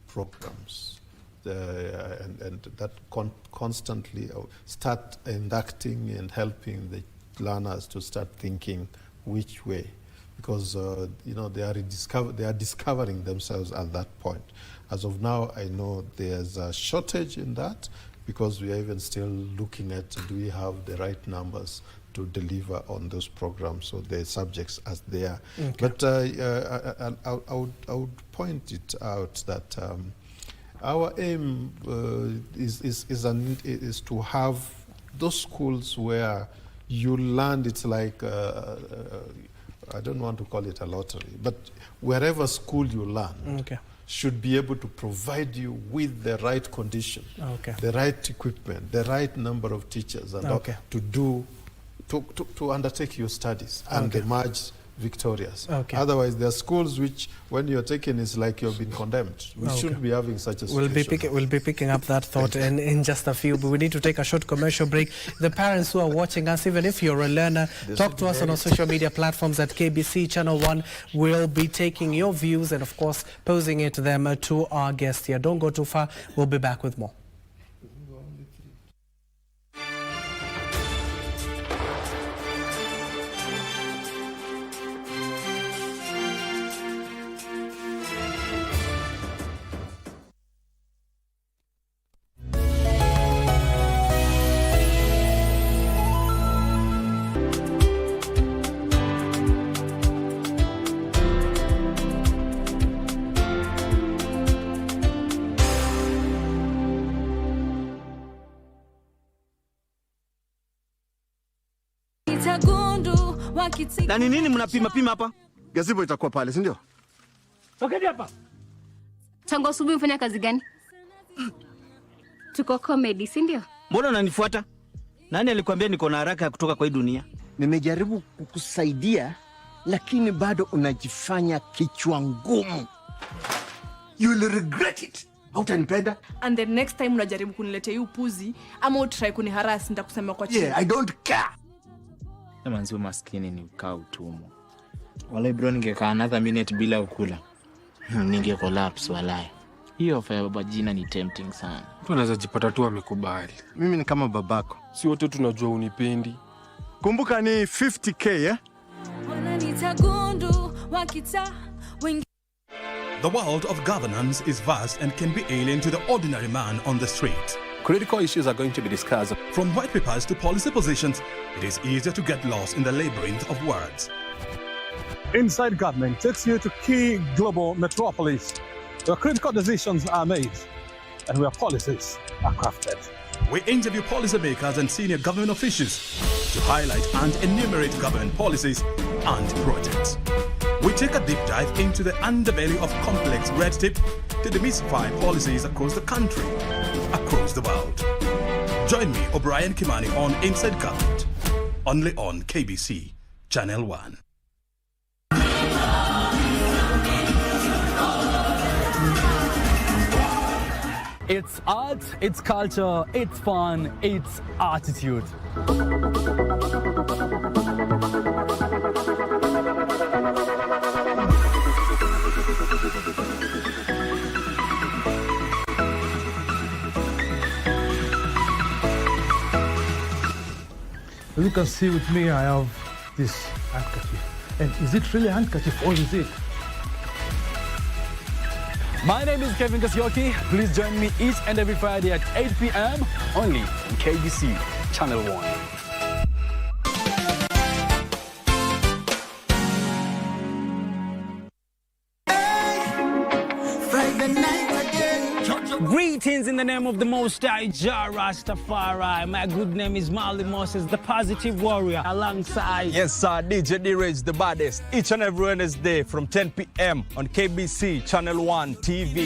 programs. And that constantly start inducting and helping the learners to start thinking which way, because they are discovering themselves at that point. As of now, I know there's a shortage in that, because we are even still looking at, do we have the right numbers to deliver on those programs, so the subjects as they are. Okay. But I would point it out that our aim is to have those schools where you learn. It's like I don't want to call it a lottery, but wherever school you learn should be able to provide you with the right condition, the right equipment, the right number of teachers, and to undertake your studies and emerge victorious. Otherwise, there are schools which, when you're taken, it's like you've been condemned. We shouldn't be having such a situation. We'll be picking up that thought in just a few, but we need to take a short commercial break. The parents who are watching us, even if you're a learner, talk to us on our social media platforms at KBC Channel 1. We'll be taking your views and, of course, posing it to them to our guests here. Don't go too far. We'll be back with more. Na ni nini mnapima hapa? Gazebo itakuwa pale, si ndio? Tokeni hapa. Tangu asubuhi mfanya kazi gani? Tuko comedy, si ndio? Mbona unanifuata? Nani alikwambia niko na haraka ya kutoka kwa hii dunia? Nimejaribu kukusaidia, lakini bado unajifanya kichwa ngumu. You will regret it. Hautanipenda? And the next time unajaribu kuniletea hiyo upuzi ama utry kuniharas, nitakusema kwa chini. Yeah, I don't care. Na manzi maskini ni ukao utumwa. Walai bro, ningekaa another minute bila kukula. Ninge collapse walai. Hiyo ofa ya baba jina ni tempting sana. Mtu anaweza jipata tu amekubali. Mimi ni kama babako. Si wote tunajua unipendi. Kumbuka ni 50k The world of governance is vast and can be alien to the ordinary man on the street. Critical issues are going to be discussed. From white papers to policy positions, it is easier to get lost in the labyrinth of words. Inside Government takes you to key global metropolis where critical decisions are made and where policies are crafted. We interview policymakers and senior government officials to highlight and enumerate government policies and projects. We take a deep dive into the underbelly of complex red tape to demystify policies across the country, across the world. Join me, O'Brien Kimani, on Inside Government, only on KBC Channel 1. It's art, it's culture, it's fun, it's attitude. As you can see with me, I have this handkerchief. And is it really a handkerchief or is it? My name is Kevin Kasioki. Please join me each and every Friday at 8 p.m. only on KBC Channel 1. Greetings in the name of the Most High, Jah Rastafari. My good name is Marley Moses, the positive warrior, alongside... Yes, sir, DJ D-Rage, the baddest. Each and every Wednesday from 10 p.m. on KBC Channel 1 TV.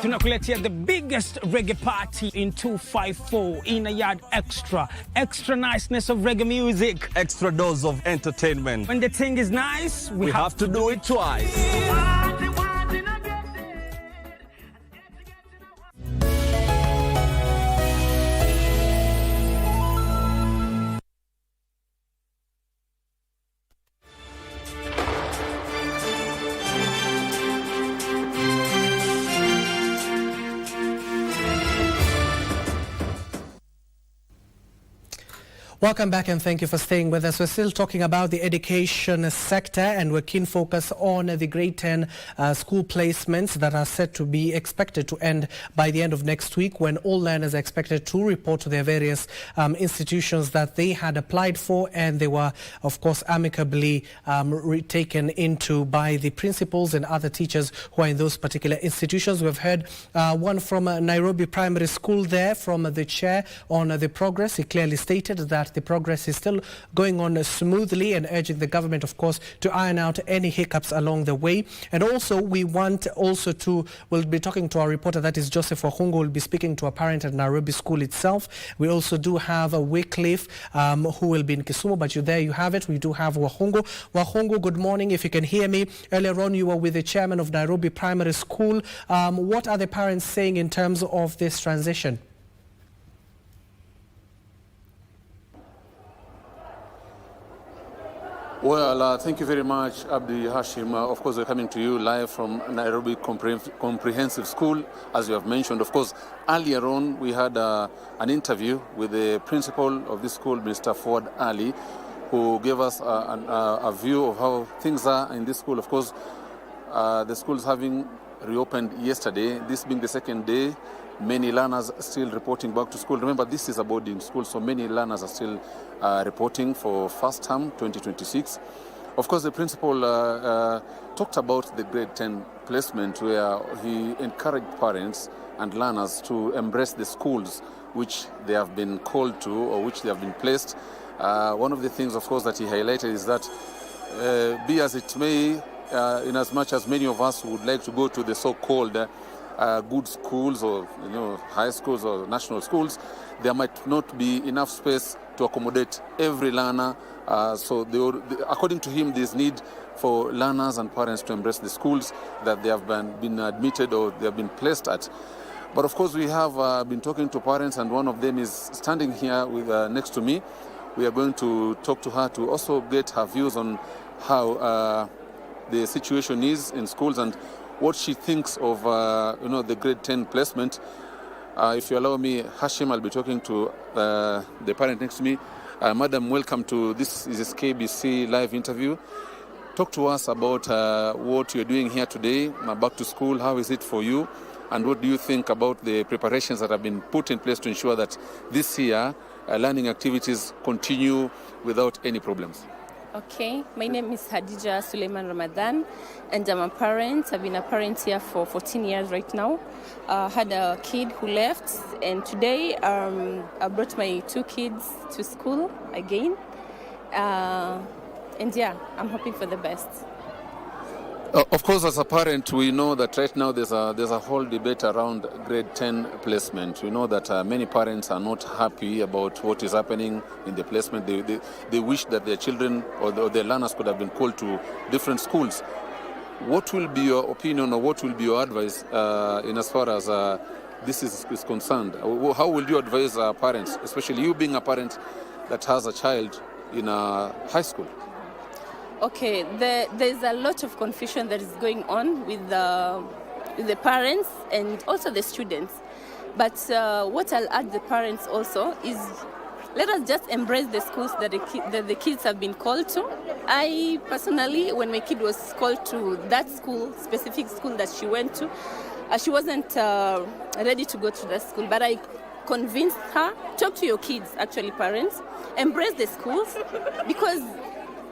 Tunakuletea the biggest reggae party in 254 in a yard extra. Extra niceness of reggae music. Extra dose of entertainment. When the thing is nice, we have to do it twice. Welcome back and thank you for staying with us. We're still talking about the education sector and we're keen focus on the grade 10 school placements that are set to be expected to end by the end of next week, when all learners are expected to report to their various institutions that they had applied for, and they were of course amicably taken into by the principals and other teachers who are in those particular institutions. We've heard one from Nairobi Primary School there from the chair on the progress. He clearly stated that the progress is still going on smoothly and urging the government, of course, to iron out any hiccups along the way. And also, we want also to, we'll be talking to our reporter, that is Joseph Wahungu, will be speaking to a parent at Nairobi School itself. We also do have a Wycliffe who will be in Kisumu, but there you have it. We do have Wahungu. Wahungu, good morning. If you can hear me, earlier on you were with the chairman of Nairobi Primary School. What are the parents saying in terms of this transition? Well, thank you very much, Abdi Hashim. Of course, we're coming to you live from Nairobi Comprehensive School, as you have mentioned. Of course, earlier on, we had an interview with the principal of this school, Mr. Ford Ali, who gave us a view of how things are in this school. Of course, the school's having reopened yesterday, this being the second day. Many learners still reporting back to school. Remember, this is a boarding school, so many learners are still reporting for first term 2026. Of course, the principal talked about the grade 10 placement, where he encouraged parents and learners to embrace the schools which they have been called to or which they have been placed. One of the things, of course, that he highlighted is that be as it may, in as much as many of us would like to go to the so-called good schools or high schools or national schools, there might not be enough space to accommodate every learner. So according to him, there's need for learners and parents to embrace the schools that they have been admitted or they have been placed at. But of course, we have been talking to parents, and one of them is standing here with next to me. we are going to talk to her to also get her views on how the situation is in schools and what she thinks of the grade 10 placement. If you allow me, Hashim, I'll be talking to the parent next to me. Madam, welcome to this KBC live interview. Talk to us about what you're doing here today, back to school. How is it for you? And what do you think about the preparations that have been put in place to ensure that this year learning activities continue without any problems? Okay, my name is Hadija Suleiman Ramadan, and I'm a parent. I've been a parent here for 14 years right now. I had a kid who left, and today I brought my 2 kids to school again. And yeah, I'm hoping for the best. Of course, as a parent, we know that right now there's a whole debate around grade 10 placement. We know that many parents are not happy about what is happening in the placement. They wish that their children or their learners could have been called to different schools. What will be your opinion or what will be your advice in as far as this is concerned? How will you advise parents, especially you being a parent that has a child in a high school? Okay, there's a lot of confusion that is going on with the parents and also the students. But what I'll add the parents also is let us just embrace the schools that the kids have been called to. I personally, when my kid was called to that school, specific school that she went to, she wasn't ready to go to that school, but I convinced her, talk to your kids, actually parents, embrace the schools because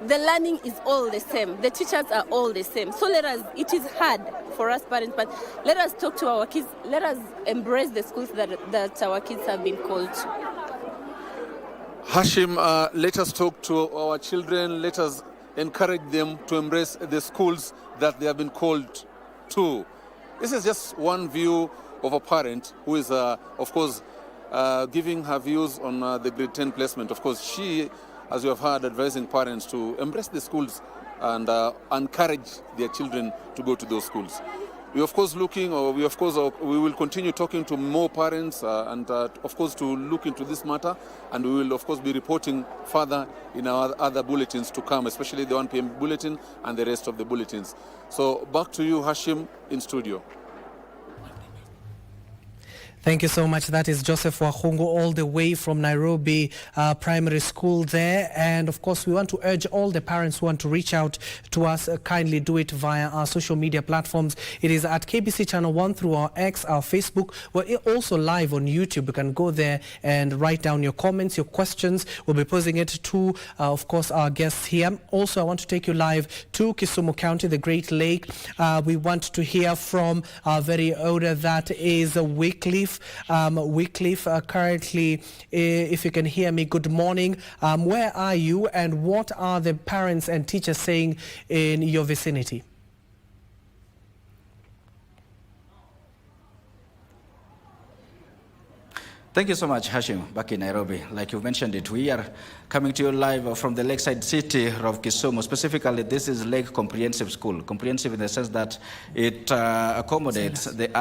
the learning is all the same. The teachers are all the same. So it is hard for us parents, but let us talk to our kids. Let us embrace the schools that our kids have been called to. Hashim, let us talk to our children. Let us encourage them to embrace the schools that they have been called to. This is just one view of a parent who is, of course, giving her views on the grade 10 placement. Of course, she, as you have heard, advising parents to embrace the schools and encourage their children to go to those schools. We will continue talking to more parents and of course to look into this matter, and we will of course be reporting further in our other bulletins to come, especially the 1 p.m. bulletin and the rest of the bulletins. So back to you, Hashim, in studio. Thank you so much. That is Joseph Wahungu all the way from Nairobi Primary School there. And of course, we want to urge all the parents who want to reach out to us, kindly do it via our social media platforms. It is at KBC Channel 1 through our X, our Facebook. We're also live on YouTube. You can go there and write down your comments, your questions. We'll be posing it to, of course, our guests here. Also, I want to take you live to Kisumu County, the Great Lake. We want to hear from our very owner, that is Wycliffe. Wycliffe, currently, if you can hear me, good morning. Where are you and what are the parents and teachers saying in your vicinity? Thank you so much, Hashim, back in Nairobi. Like you mentioned it, we are coming to you live from the lakeside city of Kisumu. Specifically, this is Lake Comprehensive School. Comprehensive in the sense that it accommodates the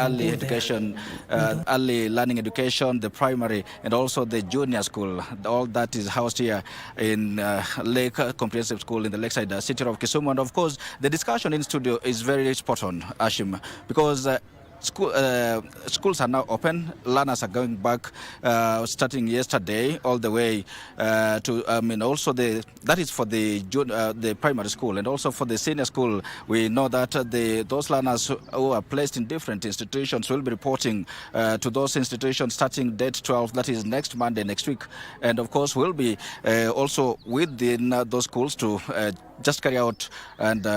early education, early learning education, the primary, and also the junior school. All that is housed here in Lake Comprehensive School in the lakeside city of Kisumu. And of course, the discussion in studio is very spot on, Hashim, because schools are now open. Learners are going back starting yesterday all the way to, also that is for the primary school, and also for the senior school. We know that those learners who are placed in different institutions will be reporting to those institutions starting date 12, that is next Monday, next week. And of course, we'll be also within those schools to just carry out and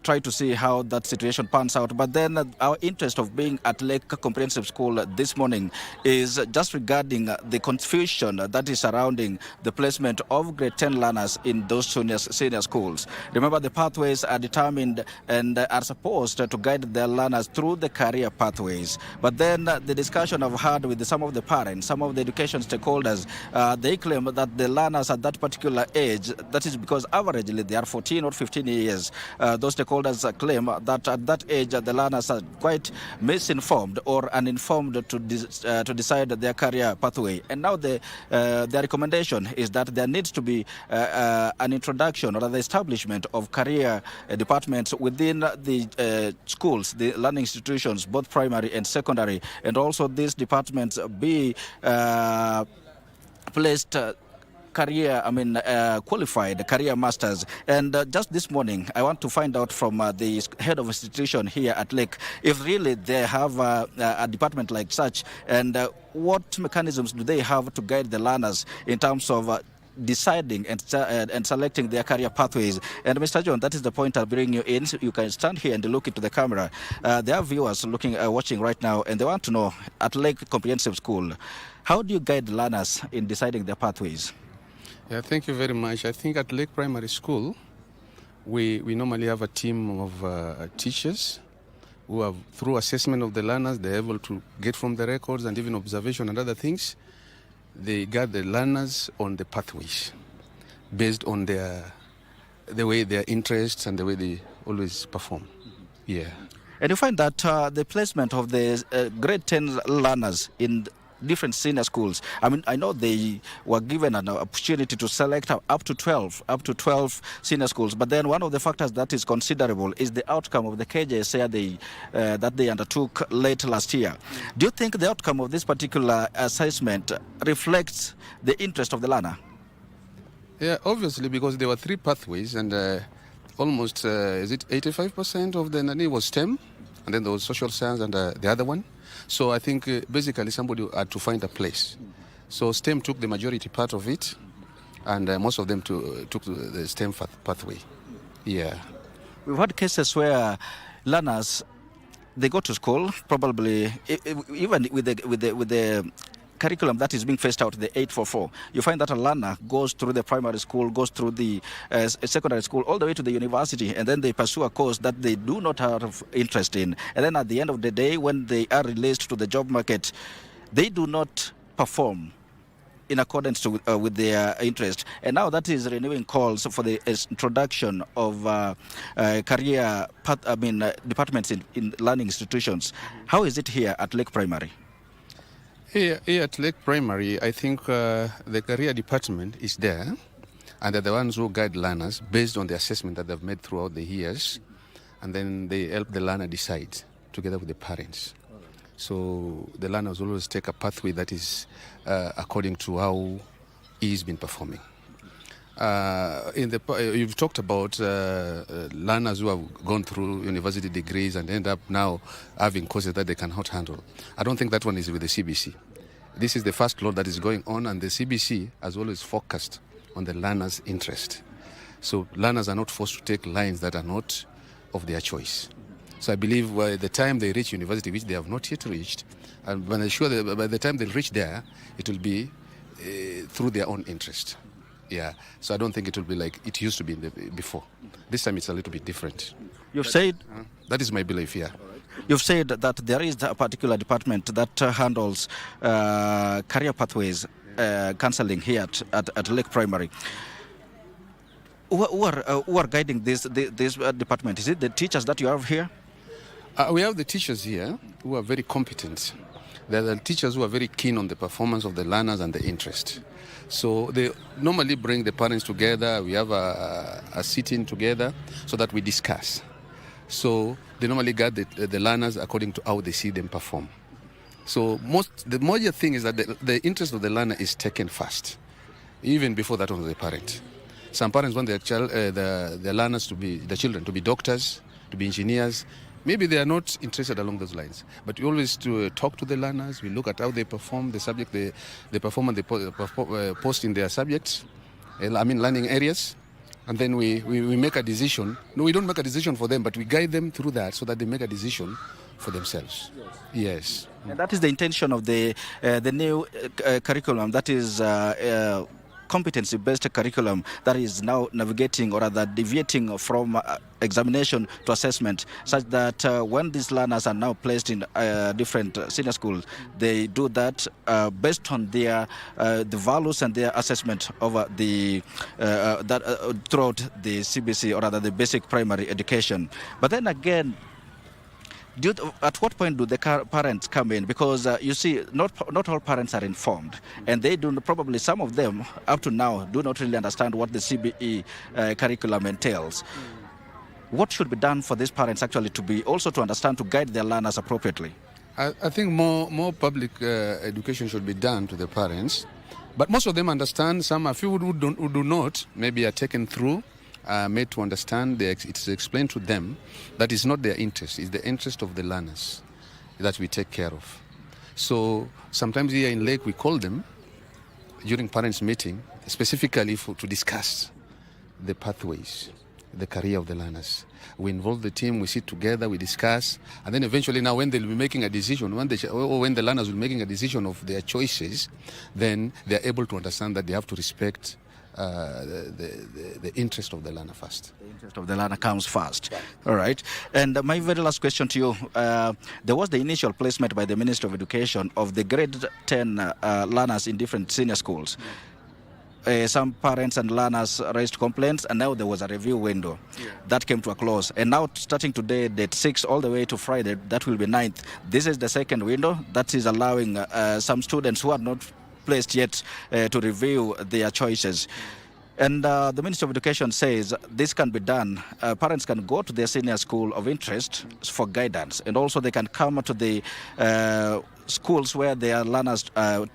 try to see how that situation pans out. But then our interest of being at Lake Comprehensive School this morning is just regarding the confusion that is surrounding the placement of grade 10 learners in those senior schools. Remember, the pathways are determined and are supposed to guide their learners through the career pathways. But then the discussion I've had with some of the parents, some of the education stakeholders, they claim that the learners at that particular age, that is because averagely they are 14 or 15 years, those stakeholders stakeholders claim that at that age the learners are quite misinformed or uninformed to decide their career pathway. And now their recommendation is that there needs to be an introduction or the establishment of career departments within the schools, the learning institutions, both primary and secondary, and also these departments be placed qualified career masters. And just this morning, I want to find out from the head of institution here at Lake if really they have a department like such, and what mechanisms do they have to guide the learners in terms of deciding and selecting their career pathways. And Mr. John, that is the point I'll bring you in. So you can stand here and look into the camera. There are viewers watching right now, and they want to know, at Lake Comprehensive School, how do you guide learners in deciding their pathways? Yeah, thank you very much. I think at Lake Primary School, we normally have a team of teachers who have, through assessment of the learners, they're able to get from the records and even observation and other things, they guide the learners on the pathways based on the way their interests and the way they always perform. Yeah. And you find that the placement of the grade 10 learners in different senior schools, I mean, I know they were given an opportunity to select up to 12 senior schools, but then one of the factors that is considerable is the outcome of the KJSA that they undertook late last year. Do you think the outcome of this particular assessment reflects the interest of the learner? Yeah, obviously, because there were 3 pathways, and almost, is it 85% of the NANI was STEM, and then there was social science and the other one. So I think basically somebody had to find a place. So STEM took the majority part of it, and most of them took the STEM pathway. Yeah. We've had cases where learners, they go to school, probably even with the curriculum that is being phased out, the 844, you find that a learner goes through the primary school, goes through the secondary school, all the way to the university, and then they pursue a course that they do not have interest in. And then at the end of the day, when they are released to the job market, they do not perform in accordance with their interest. And now that is renewing calls for the introduction of career departments in learning institutions. How is it here at Lake Primary? Here at Lake Primary, I think the career department is there, and they're the ones who guide learners based on the assessment that they've made throughout the years, and then they help the learner decide together with the parents. So the learners always take a pathway that is according to how he's been performing. You've talked about learners who have gone through university degrees and end up now having courses that they cannot handle. I don't think that one is with the CBC. This is the first law that is going on, and the CBC has always focused on the learner's interest. So learners are not forced to take lines that are not of their choice. So I believe by the time they reach university, which they have not yet reached, and when I'm sure that by the time they reach there, it will be through their own interest. Yeah, so I don't think it will be like it used to be before. This time it's a little bit different. You've said... that is my belief, yeah. You've said that there is a particular department that handles career pathways counseling here at Lake Primary. Who are guiding this department? Is it the teachers that you have here? We have the teachers here who are very competent. They're the teachers who are very keen on the performance of the learners and the interest. So they normally bring the parents together. We have a sit-in together so that we discuss. So they normally guide the learners according to how they see them perform. So the major thing is that the interest of the learner is taken first, even before that of the parent. Some parents want the children to be doctors, to be engineers. Maybe they are not interested along those lines. But we always talk to the learners. We look at how they perform, the subject they perform, and they post in their subjects, learning areas. And then we make a decision. No, we don't make a decision for them, but we guide them through that so that they make a decision for themselves. Yes. And that is the intention of the new curriculum that is competency-based curriculum that is now navigating or rather deviating from examination to assessment, such that when these learners are now placed in different senior schools, they do that based on their the values and their assessment over the throughout the CBC or rather the basic primary education. But then again, at what point do the parents come in? Because you see, not all parents are informed, and they do probably some of them up to now do not really understand what the CBE curriculum entails. What should be done for these parents actually to be also to understand, to guide their learners appropriately? I think more public education should be done to the parents, but most of them understand. Some, a few who do not, maybe are taken through, made to understand. It's explained to them that it's not their interest, it's the interest of the learners that we take care of. So sometimes here in Lake we call them during parents' meeting specifically to discuss the pathways, the career of the learners. We involve the team, we sit together, we discuss, and then eventually now when they'll be making a decision, when the learners will be making a decision of their choices, then they're able to understand that they have to respect the interest of the learner first. The interest of the learner comes first. Right. All right. And my very last question to you. There was the initial placement by the Minister of Education of the grade 10 learners in different senior schools. Some parents and learners raised complaints, and now there was a review window that came to a close. And now, starting today, date 6 all the way to Friday, that will be 9th. This is the second window that is allowing some students who are not placed yet to review their choices. And the Minister of Education says this can be done. Parents can go to their senior school of interest for guidance, and also they can come to the schools where their learners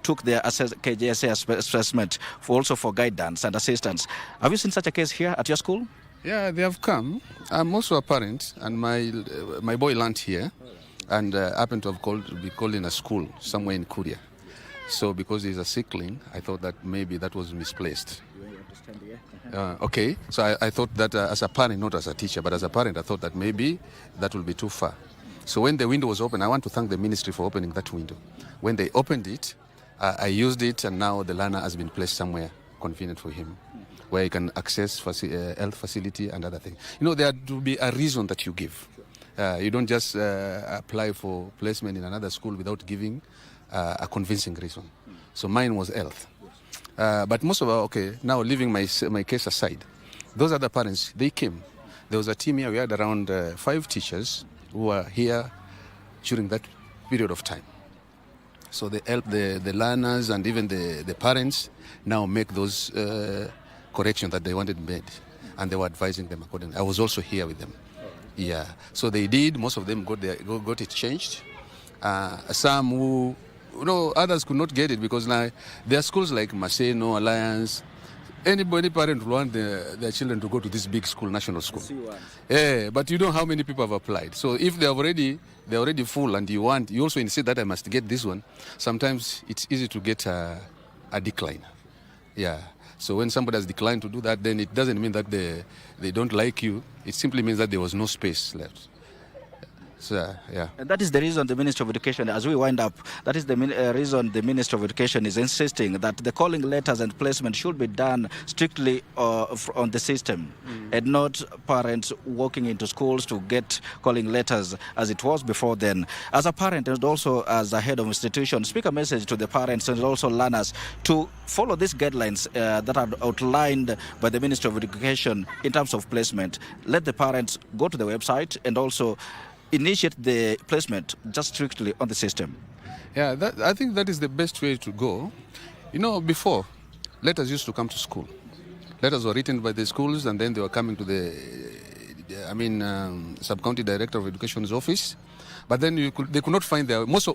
took their KJSA assessment also for guidance and assistance. Have you seen such a case here at your school? Yeah, they have come. I'm also a parent, and my boy learned here, and happened to be called in a school somewhere in Korea. So because he's a sickling, I thought that maybe that was misplaced. Okay, so I thought that as a parent, not as a teacher, but as a parent, I thought that maybe that will be too far. So when the window was open, I want to thank the ministry for opening that window. When they opened it, I used it, and now the learner has been placed somewhere convenient for him, where he can access health facility and other things. You know, there has to be a reason that you give. You don't just apply for placement in another school without giving a convincing reason. So mine was health. But most of now leaving my case aside, those other parents, they came. There was a team here, we had around 5 teachers who were here during that period of time. So they helped the learners and even the parents now make those corrections that they wanted made. And they were advising them accordingly. I was also here with them. Yeah. So they did, most of them got it changed. Some who, others could not get it because now there are schools like Maseno, Alliance. Any parent will want their children to go to this big school, national school. Yeah, but you know how many people have applied. So if they're already full and you also insist that I must get this one, sometimes it's easy to get a decline. Yeah. So when somebody has declined to do that, then it doesn't mean that they don't like you. It simply means that there was no space left. So, yeah. And that is the reason the Minister of Education, as we wind up, that is the reason the Minister of Education is insisting that the calling letters and placement should be done strictly on the system and not parents walking into schools to get calling letters as it was before then. As a parent and also as a head of institution, speak a message to the parents and also learners to follow these guidelines that are outlined by the Minister of Education in terms of placement. Let the parents go to the website and also initiate the placement just strictly on the system. Yeah, I think that is the best way to go. Before, letters used to come to school. Letters were written by the schools, and then they were coming to the sub-county director of education's office. But then they could not find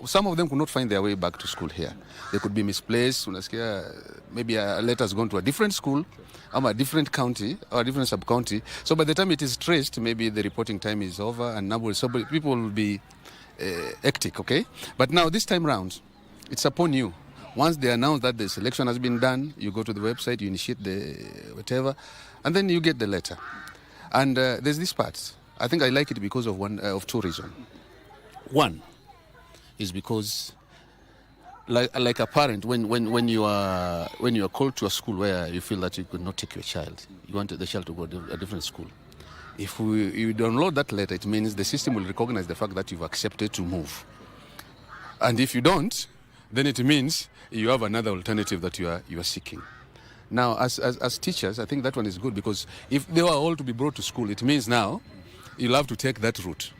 some of them could not find their way back to school here. They could be misplaced. Maybe a letter has gone to a different school, a different county, or a different sub-county. So by the time it is traced, maybe the reporting time is over, and now people will be hectic, okay? But now, this time round, it's upon you. Once they announce that the selection has been done, you go to the website, you initiate the whatever, and then you get the letter. And there's this part. I think I like it because of 2 reasons. One is because like a parent, when you are called to a school where you feel that you could not take your child, you want the child to go to a different school. If you download that letter, it means the system will recognize the fact that you've accepted to move. And if you don't, then it means you have another alternative that you are seeking. Now, as teachers, I think that one is good, because if they were all to be brought to school, it means now you'll have to take that route.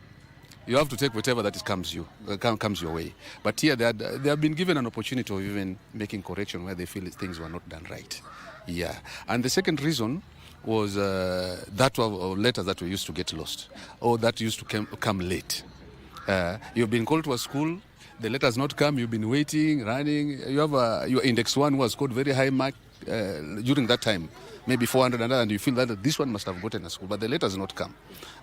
You have to take whatever that comes your way. But here they have been given an opportunity of even making correction where they feel things were not done right. Yeah. And the second reason was that of letters that were used to get lost, or that used to come late. You've been called to a school, the letter has not come, you've been waiting, running. You have your index 1 who has scored very high mark during that time, maybe 400, and you feel that this one must have gotten a school, but the letter has not come.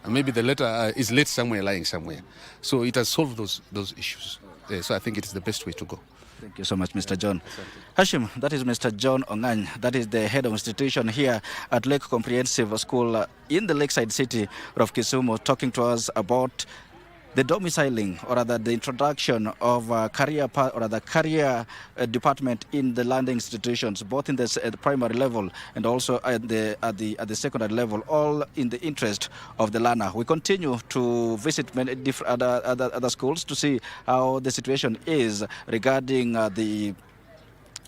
And maybe the letter is late somewhere, lying somewhere. So it has solved those issues. So I think it is the best way to go. Thank you so much, Mr. John. Hashim, that is Mr. John Ongany. That is the head of institution here at Lake Comprehensive School in the lakeside city of Kisumu, talking to us about the domiciling, or rather the introduction of career department in the land institutions, both in the primary level and also at the secondary level, all in the interest of the learner. We continue to visit many different other schools to see how the situation is regarding the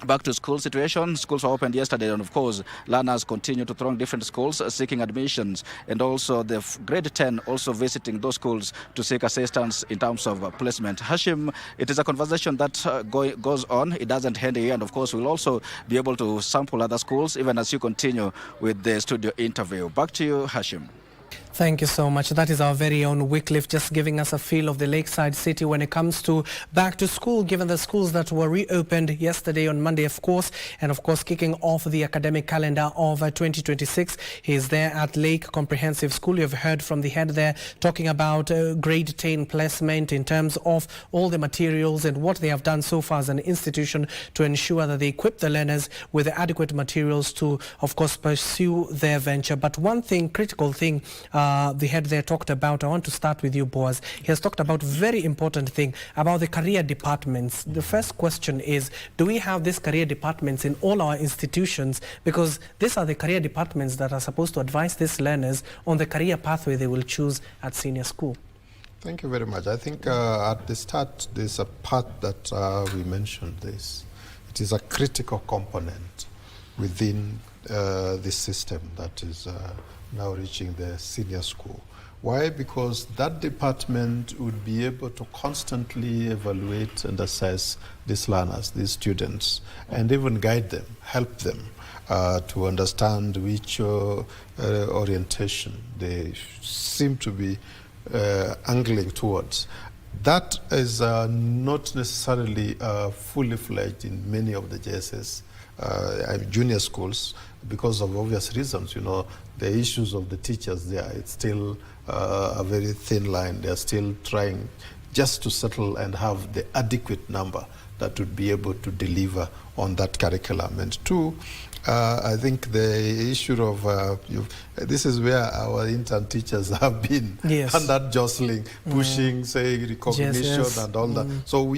back to school situation. Schools were opened yesterday, and of course learners continue to throng different schools seeking admissions, and also the grade 10 also visiting those schools to seek assistance in terms of placement. Hashim, it is a conversation that goes on. It doesn't end here, and of course we'll also be able to sample other schools even as you continue with the studio interview. Back to you, Hashim. Thank you so much. That is our very own Wycliffe, just giving us a feel of the lakeside city when it comes to back to school, given the schools that were reopened yesterday on Monday, of course, and of course kicking off the academic calendar of 2026. He is there at Lake Comprehensive School. You've heard from the head there talking about grade 10 placement in terms of all the materials and what they have done so far as an institution to ensure that they equip the learners with the adequate materials to, of course, pursue their venture. But one thing, critical thing, the head there talked about, I want to start with you, Boaz. He has talked about very important thing about the career departments. The first question is, do we have these career departments in all our institutions? Because these are the career departments that are supposed to advise these learners on the career pathway they will choose at senior school. Thank you very much. I think at the start, there's a part that we mentioned this. It is a critical component within this system that is now reaching the senior school. Why? Because that department would be able to constantly evaluate and assess these learners, these students, and even guide them, help them to understand which orientation they seem to be angling towards. That is not necessarily fully fledged in many of the JSS junior schools, because of obvious reasons. You know, the issues of the teachers there, it's still a very thin line. They're still trying just to settle and have the adequate number that would be able to deliver on that curriculum. And two, I think the issue of, this is where our intern teachers have been, yes, and that jostling, pushing, saying recognition, and all that. So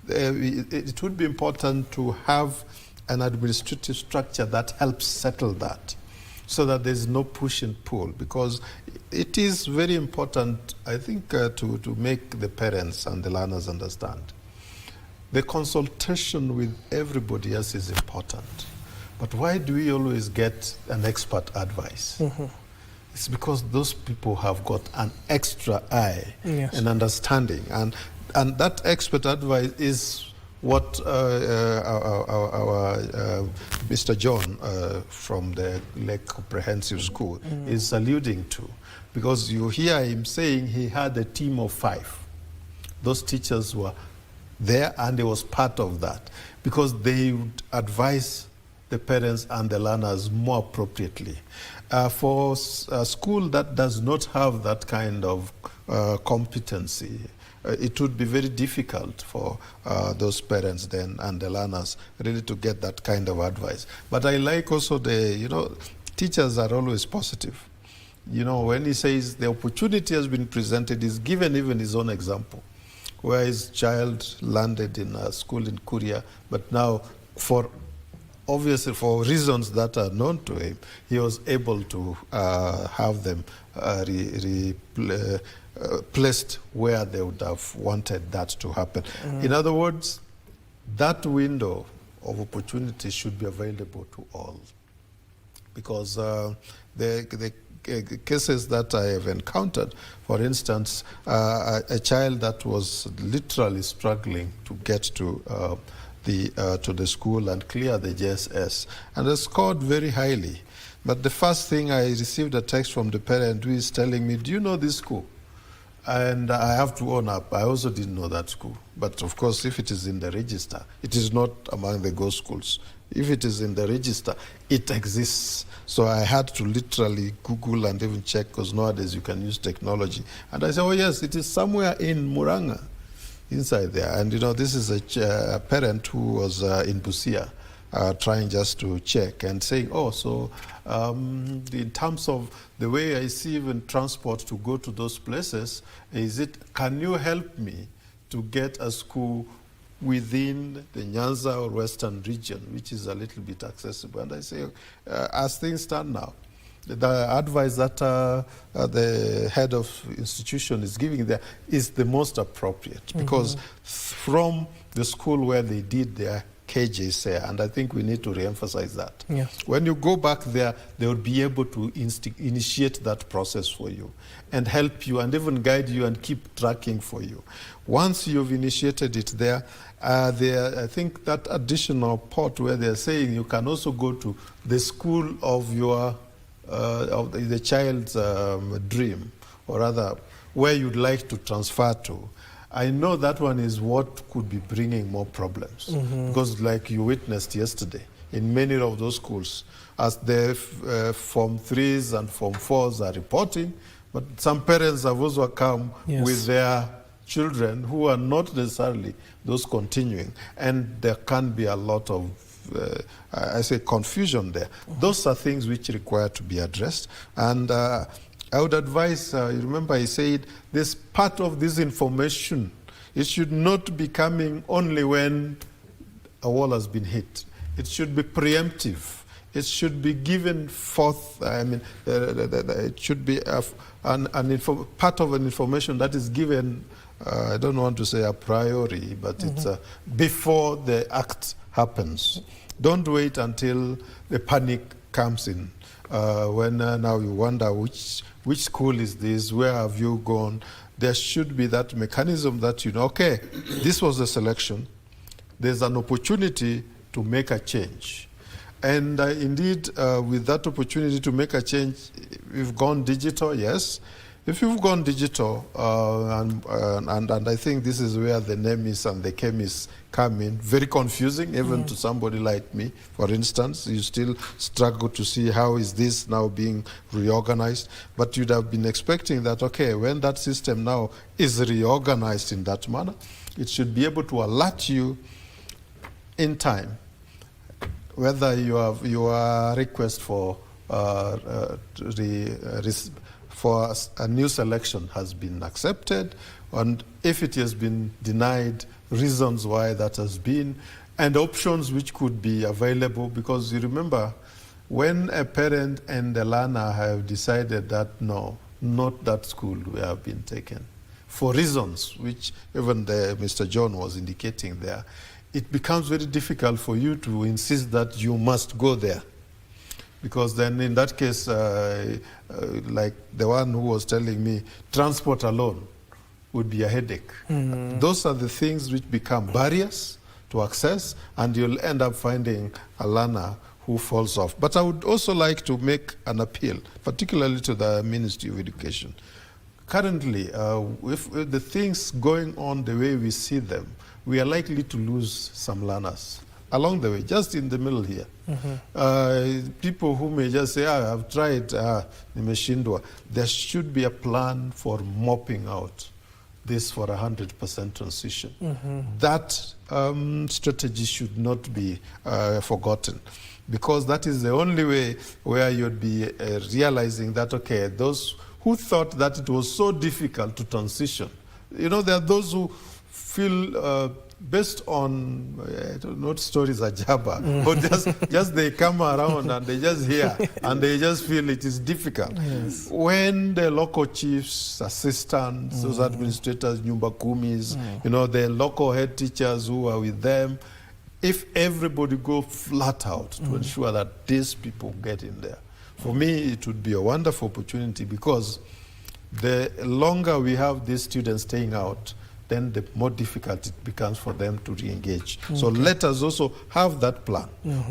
it would be important to have an administrative structure that helps settle that, so that there's no push and pull, because it is very important, I think, to make the parents and the learners understand. The consultation with everybody else is important, but why do we always get an expert advice? Mm-hmm. It's because those people have got an extra eye, yes, and understanding, and that expert advice is what our Mr. John from the Lake Comprehensive School is alluding to, because you hear him saying he had a team of 5. Those teachers were there, and he was part of that, because they would advise the parents and the learners more appropriately. For a school that does not have that kind of competency, it would be very difficult for those parents then and the learners really to get that kind of advice. But I like also teachers are always positive. You know, when he says the opportunity has been presented, he's given even his own example where his child landed in a school in Korea, but now obviously for reasons that are known to him, he was able to have them placed where they would have wanted that to happen. In other words, that window of opportunity should be available to all, because the cases that I have encountered, for instance, a child that was literally struggling to get to the school and clear the JSS, and has scored very highly. But the first thing, I received a text from the parent who is telling me, "Do you know this school?" And I have to own up, I also didn't know that school. But of course, if it is in the register, it is not among the go schools. If it is in the register, it exists. So I had to literally Google and even check, because nowadays you can use technology. And I said, oh yes, it is somewhere in Muranga, inside there. And this is a parent who was in Busia, trying just to check and saying, in terms of the way I see even transport to go to those places, can you help me to get a school within the Nyanza or Western region, which is a little bit accessible? And I say, as things stand now, the advice that the head of institution is giving there is the most appropriate, because from the school where they did their KJs there, and I think we need to re-emphasize that. Yes. When you go back there, they will be able to initiate that process for you and help you and even guide you and keep tracking for you. Once you've initiated it there, I think that additional part where they're saying you can also go to the school of your of the child's dream, or rather where you'd like to transfer to. I know that one is what could be bringing more problems, because like you witnessed yesterday, in many of those schools, as the Form 3s and Form 4s are reporting, but some parents have also come with their children who are not necessarily those continuing, and there can be a lot of confusion there. Those are things which require to be addressed, and I would advise, you remember I said, this part of this information, it should not be coming only when a wall has been hit. It should be preemptive. It should be given forth, it should be part of an information that is given, I don't want to say a priori, but it's before the act happens. Don't wait until the panic comes in. When now you wonder which school is this, where have you gone? There should be that mechanism that okay, this was the selection. There's an opportunity to make a change. And indeed, with that opportunity to make a change, we've gone digital, yes. If you've gone digital, and I think this is where the NEMIS and the chemists come in, very confusing, even to somebody like me, for instance. You still struggle to see how is this now being reorganized. But you'd have been expecting that, okay, when that system now is reorganized in that manner, it should be able to alert you in time, whether your request for a new selection has been accepted, and if it has been denied, reasons why that has been, and options which could be available. Because you remember, when a parent and the learner have decided that no, not that school we have been taken, for reasons which even Mr. John was indicating there, it becomes very difficult for you to insist that you must go there. Because then in that case, like the one who was telling me, transport alone would be a headache. Those are the things which become barriers to access, and you'll end up finding a learner who falls off. But I would also like to make an appeal, particularly to the Ministry of Education. Currently, if the things going on the way we see them, we are likely to lose some learners along the way, just in the middle here. People who may just say, I've tried, nimeshindwa. There should be a plan for mopping out this for 100% transition. That strategy should not be forgotten, because that is the only way where you'd be realizing that, okay, those who thought that it was so difficult to transition, there are those who feel based on not stories are jabba, or just they come around and they just hear and they just feel it is difficult. Yes. When the local chiefs, assistants, those administrators, nyumba kumis, the local head teachers who are with them, if everybody go flat out to ensure that these people get in there, for me it would be a wonderful opportunity, because the longer we have these students staying out, then the more difficult it becomes for them to re-engage. So let us also have that plan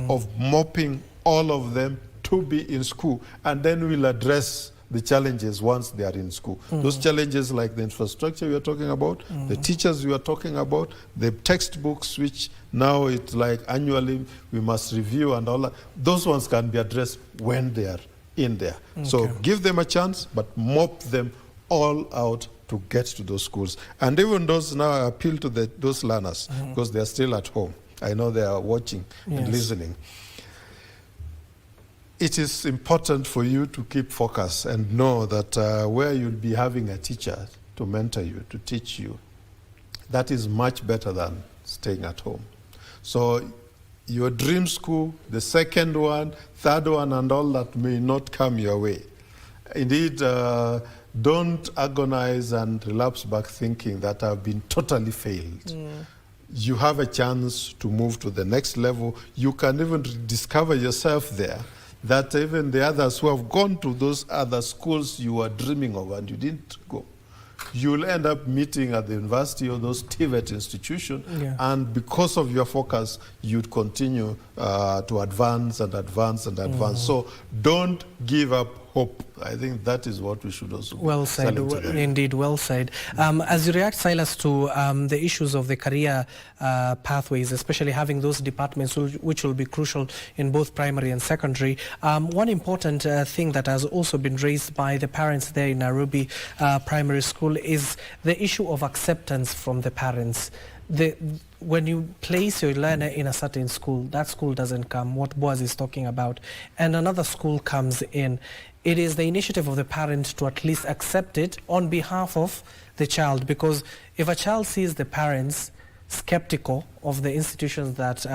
of mopping all of them to be in school, and then we'll address the challenges once they are in school. Those challenges like the infrastructure we are talking about, the teachers we are talking about, the textbooks, which now it's like annually we must review and all that, those ones can be addressed when they are in there. So give them a chance, but mop them all out to get to those schools. And even those, now I appeal to those learners, because they are still at home. I know they are watching and listening. It is important for you to keep focus and know that where you'll be having a teacher to mentor you, to teach you, that is much better than staying at home. So your dream school, the second one, third one, and all that may not come your way. Indeed, don't agonize and relapse back thinking that I've been totally failed. You have a chance to move to the next level. You can even discover yourself there, that even the others who have gone to those other schools you were dreaming of and you didn't go, you'll end up meeting at the university or those TVET institution, and because of your focus, you'd continue to advance and advance and advance. So don't give up hope. I think that is what we should also well said, indeed, well said. As you react, Silas, to the issues of the career pathways, especially having those departments which will be crucial in both primary and secondary, one important thing that has also been raised by the parents there in Nairobi Primary School is the issue of acceptance from the parents. When you place your learner in a certain school, that school doesn't come, what Boaz is talking about, and another school comes in. It is the initiative of the parent to at least accept it on behalf of the child, because if a child sees the parents skeptical of the institutions that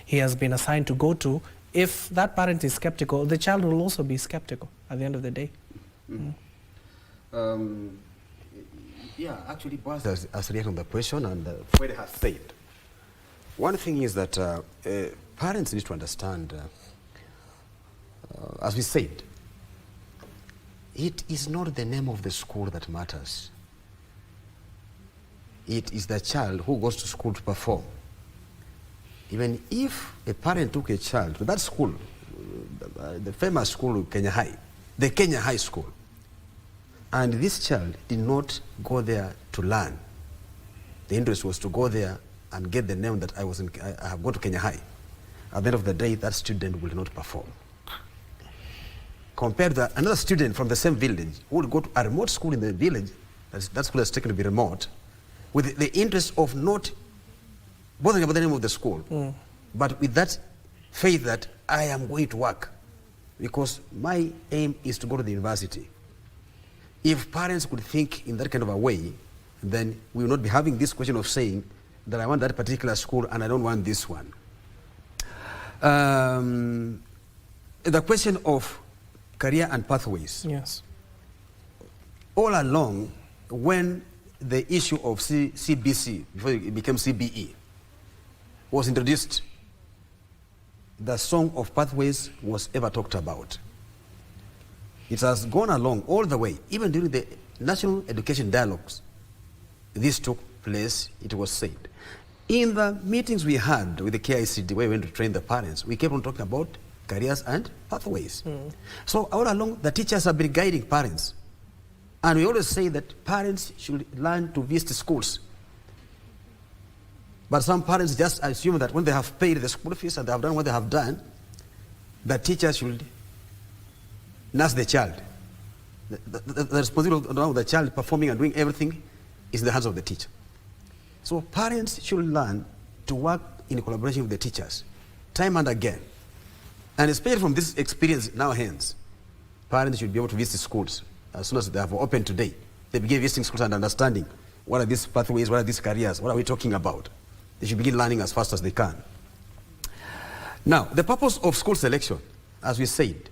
he has been assigned to go to, if that parent is skeptical, the child will also be skeptical at the end of the day. Yeah, actually, Boaz has reacted on the question, and Fred has said. One thing is that parents need to understand, as we said, it is not the name of the school that matters. It is the child who goes to school to perform. Even if a parent took a child to that school, the famous school, Kenya High, the Kenya High School, and this child did not go there to learn. The interest was to go there and get the name that I have gone to Kenya High. At the end of the day, that student will not perform. Compared to another student from the same village who would go to a remote school in the village, that school is taken to be remote, with the interest of not bothering about the name of the school, but with that faith that I am going to work, because my aim is to go to the university. If parents could think in that kind of a way, then we will not be having this question of saying that I want that particular school and I don't want this one. The question of career and pathways. Yes. All along, when the issue of CBC, before it became CBE, was introduced, the song of pathways was ever talked about. It has gone along all the way, even during the National Education Dialogues. This took place, it was said. In the meetings we had with the KICD, where we went to train the parents, we kept on talking about careers and pathways. So all along, the teachers have been guiding parents. And we always say that parents should learn to visit schools. But some parents just assume that when they have paid the school fees and they have done what they have done, the teacher should nurse the child. The responsibility of the child performing and doing everything is in the hands of the teacher. So parents should learn to work in collaboration with the teachers, time and again. And especially from this experience in our hands, parents should be able to visit schools as soon as they have opened today. They begin visiting schools and understanding What are these pathways? What are these careers? What are we talking about? They should begin learning as fast as they can. Now, the purpose of school selection, as we said,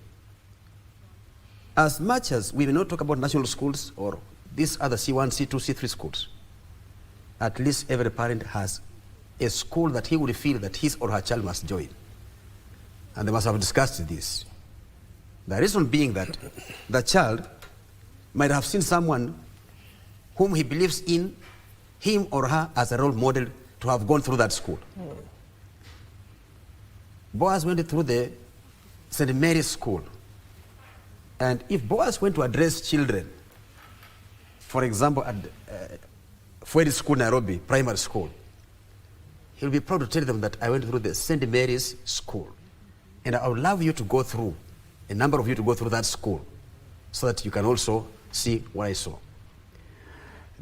as much as we will not talk about national schools or these other C1, C2, C3 schools, at least every parent has a school that he would feel that his or her child must join. And they must have discussed this. The reason being that the child might have seen someone whom he believes in, him or her as a role model to have gone through that school. Boaz went through the St. Mary's School. And if Boaz went to address children, for example, at Fuedi School, Nairobi, primary school, he'll be proud to tell them that I went through the St. Mary's School. And I would love you to go through, a number of you to go through that school, so that you can also see what I saw.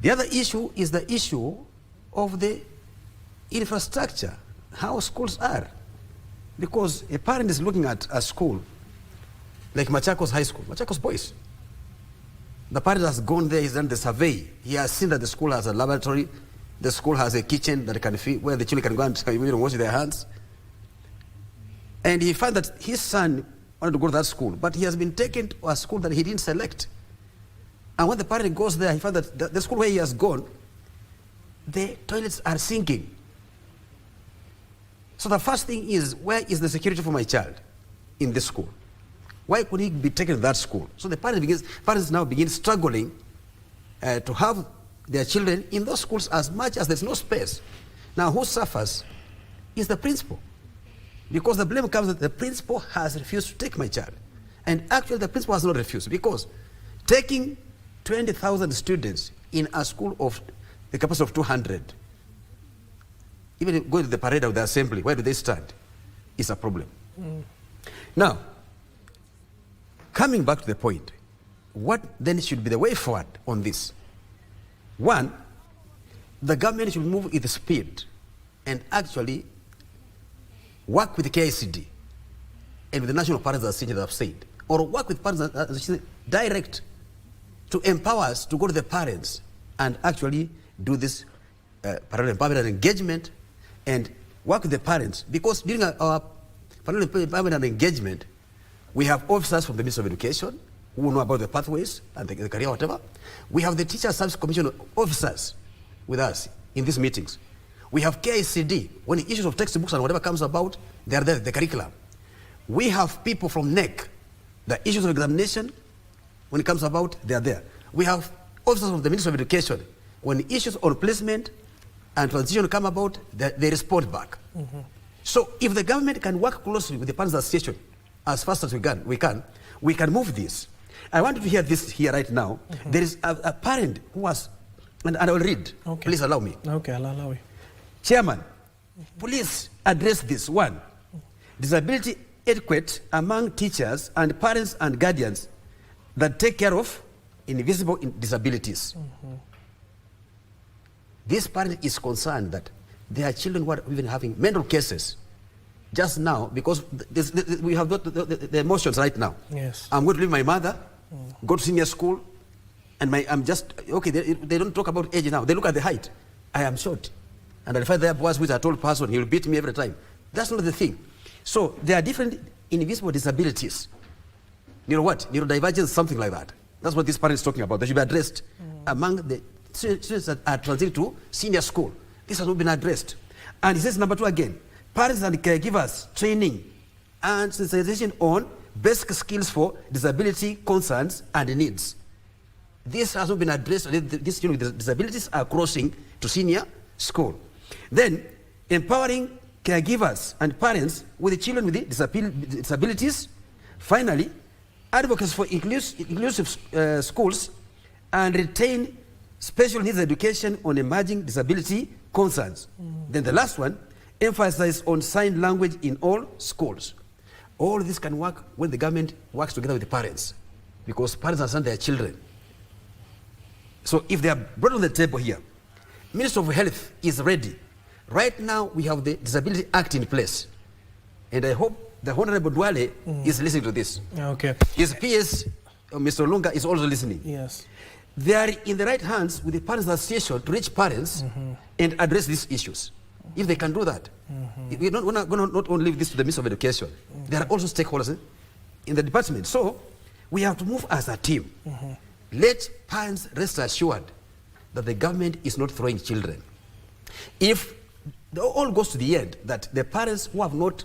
The other issue is the issue of the infrastructure, how schools are. Because a parent is looking at a school like Machakos High School, Machakos Boys. The parent has gone there, he's done the survey. He has seen that the school has a laboratory, the school has a kitchen that can feed, where the children can go and wash their hands. And he found that his son wanted to go to that school, but he has been taken to a school that he didn't select. And when the parent goes there, he found that the school where he has gone, the toilets are sinking. So the first thing is, where is the security for my child in this school? Why could he be taken to that school? So the parents now begin struggling to have their children in those schools as much as there's no space. Now who suffers is the principal. Because the blame comes that the principal has refused to take my child. And actually the principal has not refused, because taking 20,000 students in a school of the capacity of 200, even going to the parade of the assembly, where do they stand, is a problem. Now, coming back to the point, what then should be the way forward on this? One, the government should move with speed and actually work with the KICD and with the National Parents Association that I've said, or work with Parents Association direct to empower us to go to the parents and actually do this parental empowerment and engagement and work with the parents. Because during our parental empowerment and engagement, we have officers from the Ministry of Education who know about the pathways and the career, whatever. We have the Teacher Service Commission officers with us in these meetings. We have KICD, when the issues of textbooks and whatever comes about, they are there, the curriculum. We have people from NEC, the issues of examination, when it comes about, they are there. We have officers of the Ministry of Education, when the issues on placement and transition come about, they respond back. So if the government can work closely with the Parents Association as fast as we can move this. I want you to hear this here right now. There is a parent who was, and I will read. Okay. Please allow me. Okay, I'll allow you. Chairman, please address this. One, disability etiquette among teachers and parents and guardians that take care of invisible disabilities. This parent is concerned that there are children who are even having mental cases just now, because we have the emotions right now. Yes. I'm going to leave my mother, go to senior school, and I'm just, okay, they don't talk about age now. They look at the height. I am short. And if I there was with a tall person, he will beat me every time. That's not the thing. So there are different invisible disabilities. You know what? Neurodivergence, something like that. That's what this parent is talking about. They should be addressed among the students that are transiting to senior school. This has not been addressed. And he says, number two again, parents and caregivers training and sensitization on basic skills for disability concerns and needs. This has not been addressed. These children with disabilities are crossing to senior school. Then, empowering caregivers and parents with the children with disabilities. Finally, advocacy for inclusive schools and retain special needs education on emerging disability concerns. Then the last one, emphasize on sign language in all schools. All this can work when the government works together with the parents, because parents understand their children. So if they are brought on the table here, Minister of Health is ready. Right now, we have the Disability Act in place. And I hope the Honorable Dwale is listening to this. Okay. His PS, Mr. Lunga, is also listening. Yes. they are in the right hands with the Parents Association to reach parents and address these issues. If they can do that, we're not going to not only leave this to the Ministry of Education. There are also stakeholders in the department. So we have to move as a team. Let parents rest assured that the government is not throwing children. If it all goes to the end that the parents who have not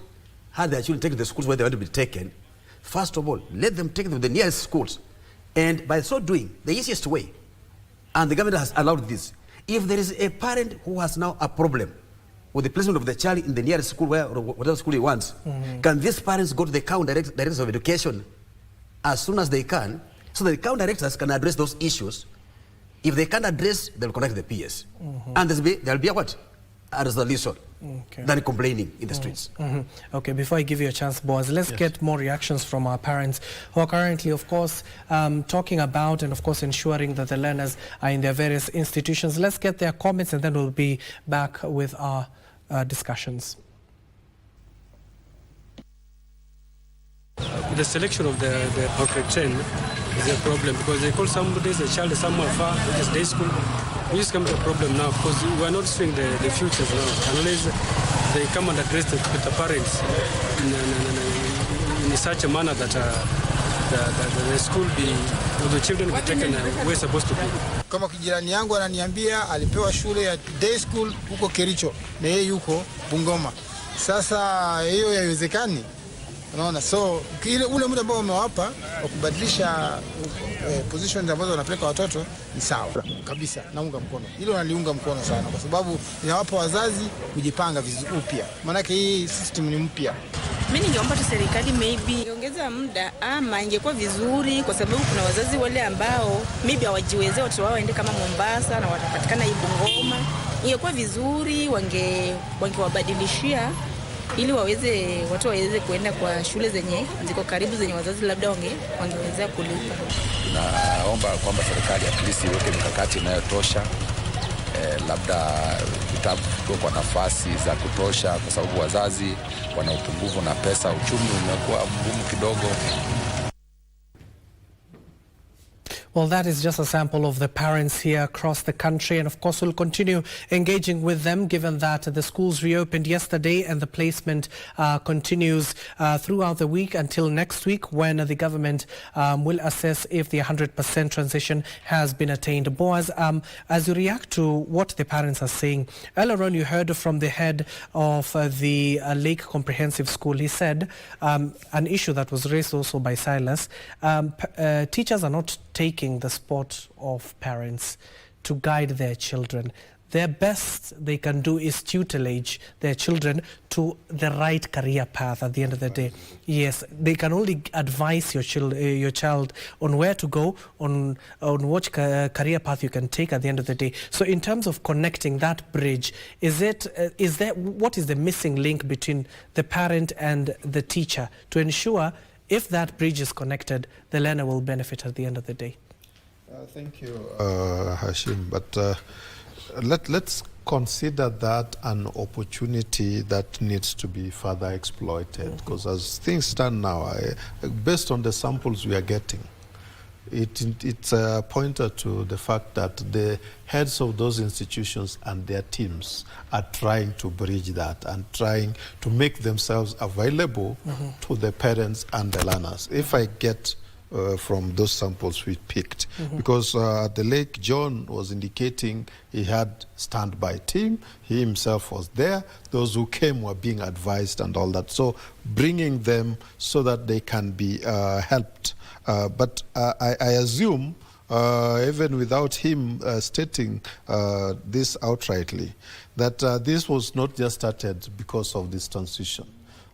had their children taken to the schools where they want to be taken, first of all, let them take them to the nearest schools. And by so doing, the easiest way, and the government has allowed this, if there is a parent who has now a problem with the placement of the child in the nearest school, or whatever school he wants, can these parents go to the county directors of education as soon as they can, so that the county directors can address those issues? If they can't address, they'll connect the PS. And there'll be a what? A resolution than complaining in the streets. Okay, before I give you a chance, Boaz, let's get more reactions from our parents who are currently, of course, talking about and, of course, ensuring that the learners are in their various institutions. Let's get their comments and then we'll be back with our discussions. The selection of the grade 10 is a problem because they call somebody as a child somewhere far, which is day school. We just come to a problem now because we are not seeing the futures now. Unless they come and address the parents in such a manner that the school be, or the children be taken where we're supposed to be. Kama kijirani yangu ananiambia alipewa shule ya day school huko Kericho na yeye yuko Bungoma. Sasa hiyo haiwezekani. Unaona, so ule muda ambao umewapa wa kubadilisha positions ambazo wanapeleka watoto ni sawa kabisa, naunga mkono. Hilo naliunga mkono sana kwa sababu inawapa wazazi kujipanga vizuri upya. Maana hii system ni mpya. Mimi ningeomba tu serikali maybe iongeze muda ama ingekuwa vizuri kwa sababu kuna wazazi wale ambao maybe hawajiwezea watoto wao waende kama Mombasa na watapatikana hii Bungoma. Ingekuwa vizuri wangewabadilishia ili watu waweze kuenda kwa shule zenye ziko karibu zenye wazazi labda wangeweza kulipa. Naomba kwamba serikali at least iweke mikakati inayotosha, labda vitabu kwa nafasi za kutosha, kwa sababu wazazi wana upungufu na pesa, uchumi umekuwa mgumu kidogo. Well, that is just a sample of the parents here across the country, and of course we'll continue engaging with them given that the schools reopened yesterday and the placement continues throughout the week until next week when the government will assess if the 100% transition has been attained. Boaz, as you react to what the parents are saying, earlier on you heard from the head of the Lake Comprehensive School. He said an issue that was raised also by Silas, teachers are not taking the spot of parents to guide their children. Their best they can do is tutelage their children to the right career path at the end of the day. Yes, they can only advise your child on where to go, on what career path you can take at the end of the day. So in terms of connecting that bridge, what is the missing link between the parent and the teacher to ensure if that bridge is connected, the learner will benefit at the end of the day? Thank you, Hashim. But let's consider that an opportunity that needs to be further exploited. Because as things stand now, based on the samples we are getting, it's a pointer to the fact that the heads of those institutions and their teams are trying to bridge that and trying to make themselves available to the parents and the learners. If I get from those samples we picked, because at the Lake, John was indicating he had standby team, he himself was there, those who came were being advised and all that, so bringing them so that they can be helped. But I assume, even without him stating this outrightly, that this was not just started because of this transition.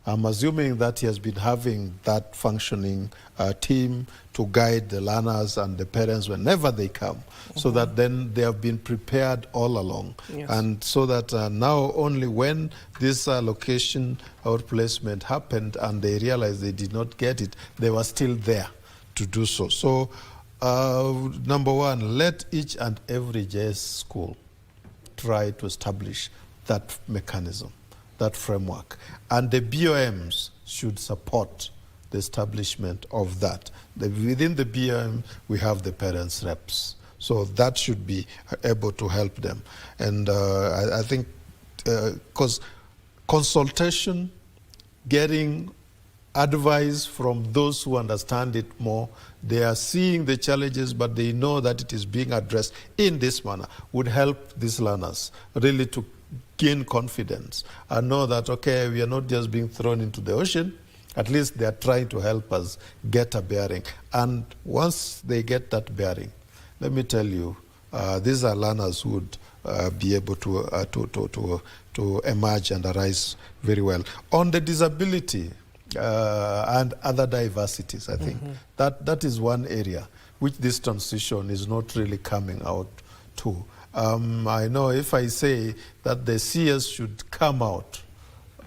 I'm assuming that he has been having that functioning team to guide the learners and the parents whenever they come, so that then they have been prepared all along. Yes. And so that now only when this location or placement happened and they realized they did not get it, they were still there to do so. So, number one, let each and every JS school try to establish that mechanism, that framework. And the BOMs should support the establishment of that. Within the BOM, we have the parents' reps. So that should be able to help them. And I think because consultation, getting advice from those who understand it more, they are seeing the challenges, but they know that it is being addressed in this manner, would help these learners really to gain confidence and know that, okay, we are not just being thrown into the ocean. At least they are trying to help us get a bearing. And once they get that bearing, let me tell you, these are learners who would be able to emerge and arise very well. On the disability and other diversities, I think that is one area which this transition is not really coming out to. I know if I say that the CS should come out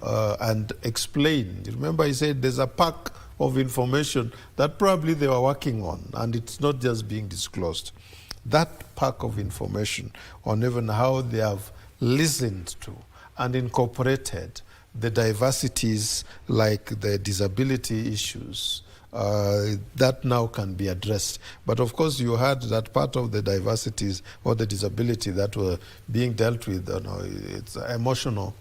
and explain. Remember I said there's a pack of information that probably they were working on, and it's not just being disclosed. That pack of information on even how they have listened to and incorporated the diversities like the disability issues, that now can be addressed. But of course you had that part of the diversities or the disability that were being dealt with, it's emotional,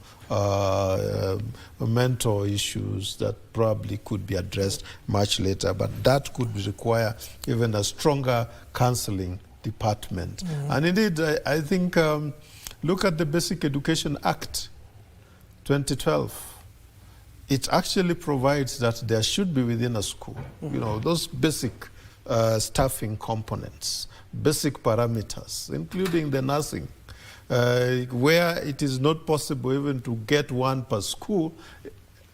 mental issues that probably could be addressed much later, but that could require even a stronger counseling department. And indeed, I think, look at the Basic Education Act 2012. It actually provides that there should be within a school, those basic staffing components, basic parameters, including the nursing, where it is not possible even to get one per school.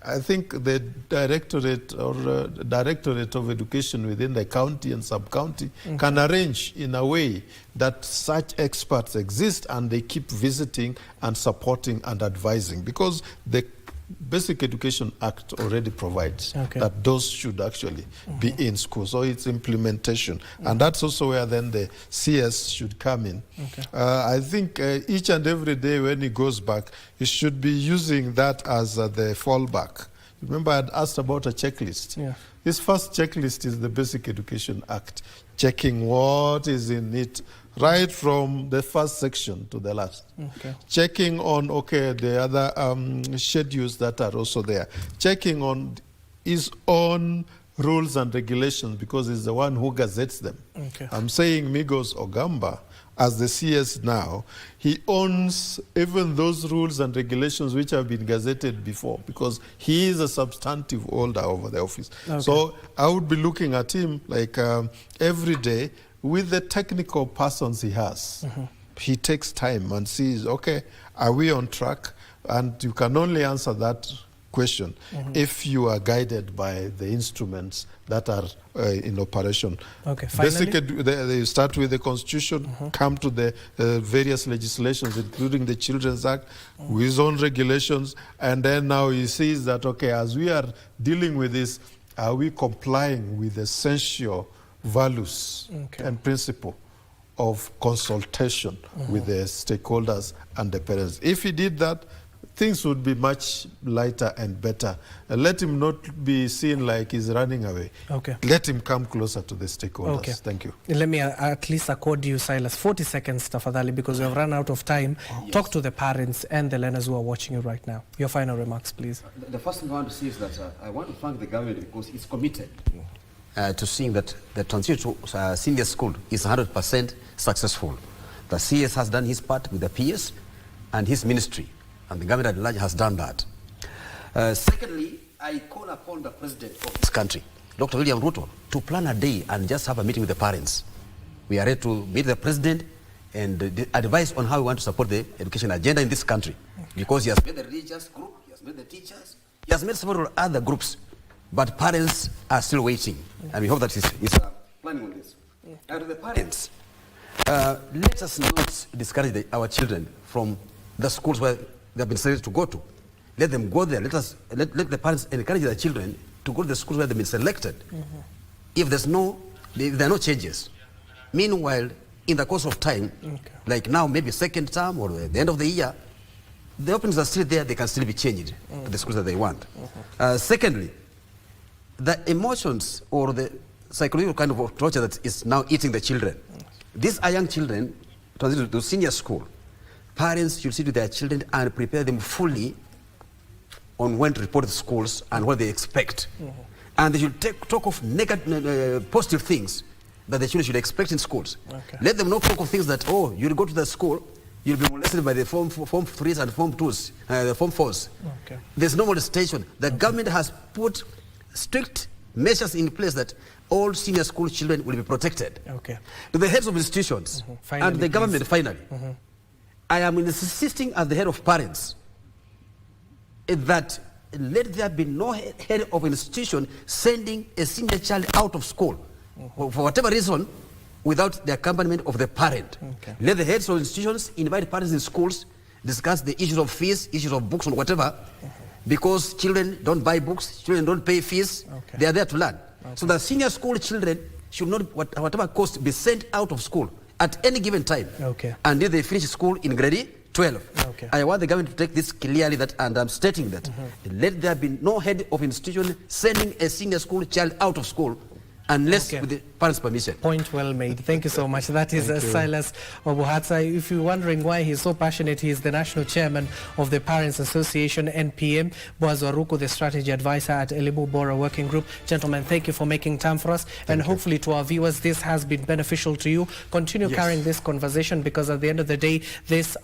I think the Directorate of Education within the county and sub-county can arrange in a way that such experts exist and they keep visiting and supporting and advising, because the Basic Education Act already provides that those should actually be in school. So it's implementation. And that's also where then the CS should come in. I think each and every day when he goes back, he should be using that as the fallback. Remember I had asked about a checklist. His first checklist is the Basic Education Act, checking what is in it, right from the first section to the last. Checking on, the other schedules that are also there. Checking on his own rules and regulations, because he's the one who gazettes them. I'm saying Migos Ogamba, as the CS now, he owns even those rules and regulations which have been gazetted before, because he is a substantive holder over the office. So I would be looking at him like every day with the technical persons he has. He takes time and sees, are we on track? And you can only answer that question if you are guided by the instruments that are in operation. Basically, they start with the Constitution, come to the various legislations, including the Children's Act, with his own regulations, and then now he sees that, as we are dealing with this, are we complying with essential values and principle of consultation with the stakeholders and the parents? If he did that, things would be much lighter and better. Let him not be seen like he's running away. Let him come closer to the stakeholders. Thank you. Let me at least accord you, Silas, 40 seconds, tafadhali, because we have run out of time. Talk to the parents and the learners who are watching you right now. Your final remarks, please. The first thing I want to say is that I want to thank the government because it's committed to seeing that the transition to senior school is 100% successful. The CS has done his part with the PS and his ministry, and the government at large has done that. Secondly, I call upon the president of this country, Dr. William Ruto, to plan a day and just have a meeting with the parents. We are ready to meet the president and advise on how we want to support the education agenda in this country, because he has made the religious group, he has made the teachers, he has made several other groups, but parents are still waiting, and we hope that he's planning on this. And to the parents, let us not discourage our children from the schools where they have been selected to go to. Let them go there. Let the parents encourage their children to go to the schools where they've been selected. If there are no changes. Meanwhile, in the course of time, like now, maybe second term or the end of the year, the openings are still there. They can still be changed to the schools that they want. Secondly, the emotions or the psychological kind of torture that is now eating the children, these are young children, transition to senior school. Parents should sit with their children and prepare them fully on when to report to schools and what they expect. And they should talk of negative, positive things that the children should expect in schools. Let them not talk of things that, oh, you'll go to the school, you'll be molested by the Form 3s and Form 2s, the Form 4s. There's no molestation. The government has put strict measures in place that all senior school children will be protected. To the heads of institutions and the government, finally, I am insisting as the head of parents that let there be no head of institution sending a senior child out of school for whatever reason without the accompaniment of the parent. Let the heads of institutions invite parents in schools, discuss the issues of fees, issues of books, or whatever, because children don't buy books, children don't pay fees, they are there to learn. So the senior school children should not, whatever cost, be sent out of school at any given time until they finish school in grade 12. I want the government to take this clearly, that, and I'm stating that let there be no head of institution sending a senior school child out of school unless with the parents' permission. Point well made. Thank you so much. That is Silas Obuhatsa. If you're wondering why he's so passionate, he is the national chairman of the Parents Association, NPM. Boaz Waruku, the strategy advisor at Elimu Bora Working Group. Gentlemen, thank you for making time for us. And hopefully to our viewers, this has been beneficial to you. Continue carrying this conversation, because at the end of the day, this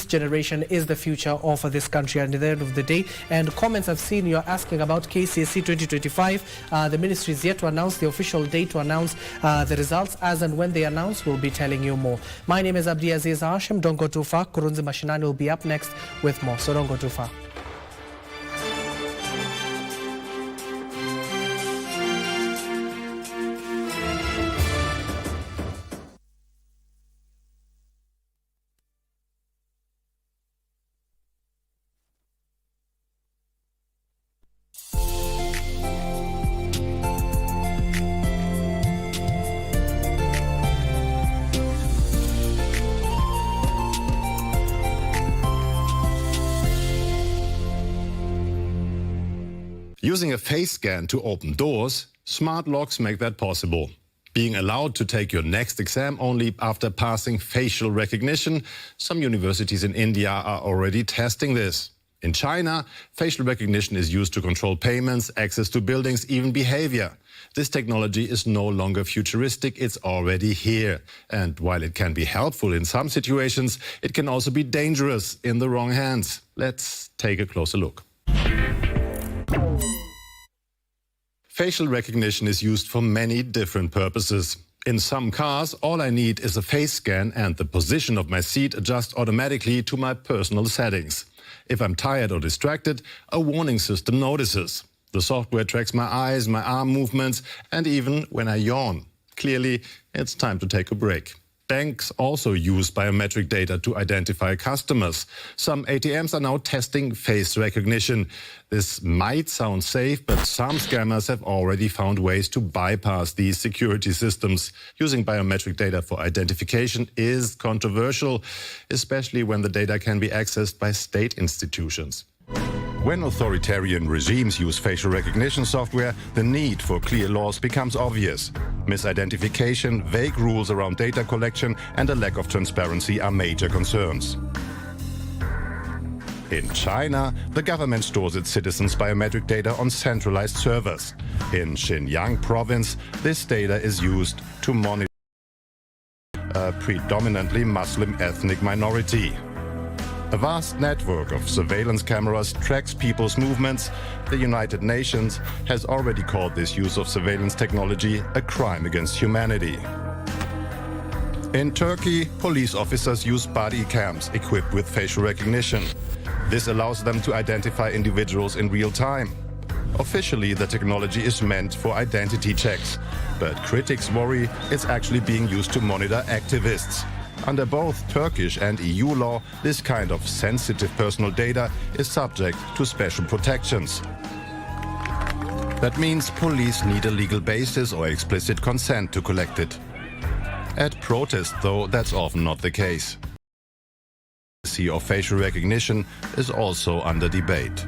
generation is the future of this country. And at the end of the day, and comments I've seen, you're asking about KCSE 2025. The ministry is yet to announce the official date to announce the results. As and when they announce, we'll be telling you more. My name is Abdiaziz Hashim. Don't go too far. Kurunzi Mashinani will be up next with more, so don't go too far. Using a face scan to open doors, smart locks make that possible. Being allowed to take your next exam only after passing facial recognition, some universities in India are already testing this. In China, facial recognition is used to control payments, access to buildings, even behavior. This technology is no longer futuristic, it's already here. And while it can be helpful in some situations, it can also be dangerous in the wrong hands. Let's take a closer look. Facial recognition is used for many different purposes. In some cars, all I need is a face scan and the position of my seat adjusts automatically to my personal settings. If I'm tired or distracted, a warning system notices. The software tracks my eyes, my arm movements, and even when I yawn. Clearly, it's time to take a break. Banks also use biometric data to identify customers. Some ATMs are now testing face recognition. This might sound safe, but some scammers have already found ways to bypass these security systems. Using biometric data for identification is controversial, especially when the data can be accessed by state institutions. When authoritarian regimes use facial recognition software, the need for clear laws becomes obvious. Misidentification, vague rules around data collection, and a lack of transparency are major concerns. In China, the government stores its citizens' biometric data on centralized servers. In Xinjiang province, this data is used to monitor a predominantly Muslim ethnic minority. A vast network of surveillance cameras tracks people's movements. The United Nations has already called this use of surveillance technology a crime against humanity. In Turkey, police officers use body cams equipped with facial recognition. This allows them to identify individuals in real time. Officially, the technology is meant for identity checks, but critics worry it's actually being used to monitor activists. Under both Turkish and EU law, this kind of sensitive personal data is subject to special protections. That means police need a legal basis or explicit consent to collect it. At protests, though, that's often not the case. The policy of facial recognition is also under debate.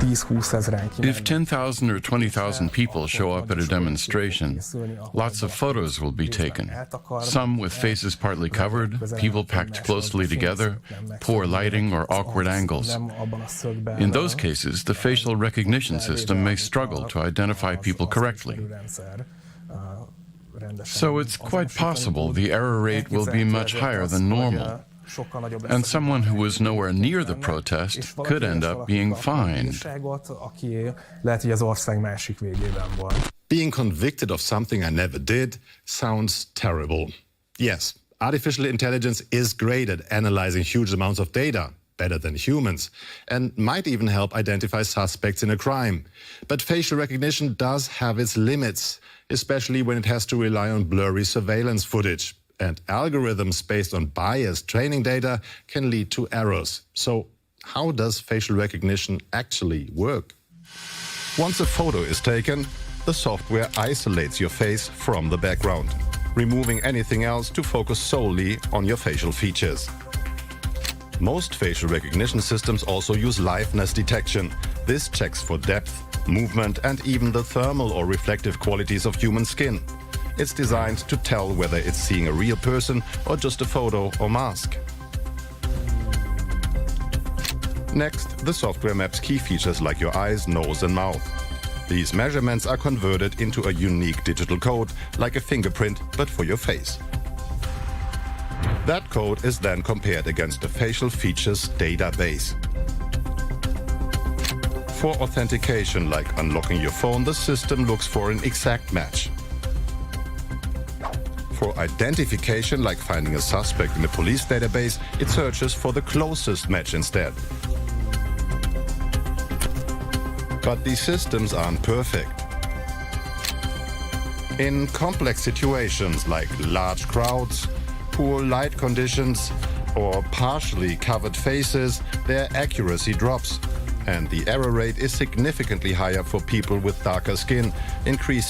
If 10,000 or 20,000 people show up at a demonstration, lots of photos will be taken. Some with faces partly covered, people packed closely together, poor lighting or awkward angles. In those cases, the facial recognition system may struggle to identify people correctly. So it's quite possible the error rate will be much higher than normal. And someone who was nowhere near the protest could end up being fined. Being convicted of something I never did sounds terrible. Yes, artificial intelligence is great at analyzing huge amounts of data, better than humans, and might even help identify suspects in a crime. But facial recognition does have its limits, especially when it has to rely on blurry surveillance footage. And algorithms based on biased training data can lead to errors. So how does facial recognition actually work? Once a photo is taken, the software isolates your face from the background, removing anything else to focus solely on your facial features. Most facial recognition systems also use liveness detection. This checks for depth, movement, and even the thermal or reflective qualities of human skin. It's designed to tell whether it's seeing a real person or just a photo or mask. Next, the software maps key features like your eyes, nose, and mouth. These measurements are converted into a unique digital code, like a fingerprint, but for your face. That code is then compared against the facial features database. For authentication, like unlocking your phone, the system looks for an exact match. For identification, like finding a suspect in a police database, it searches for the closest match instead. But these systems aren't perfect. In complex situations like large crowds, poor light conditions, or partially covered faces, their accuracy drops. And the error rate is significantly higher for people with darker skin, increasing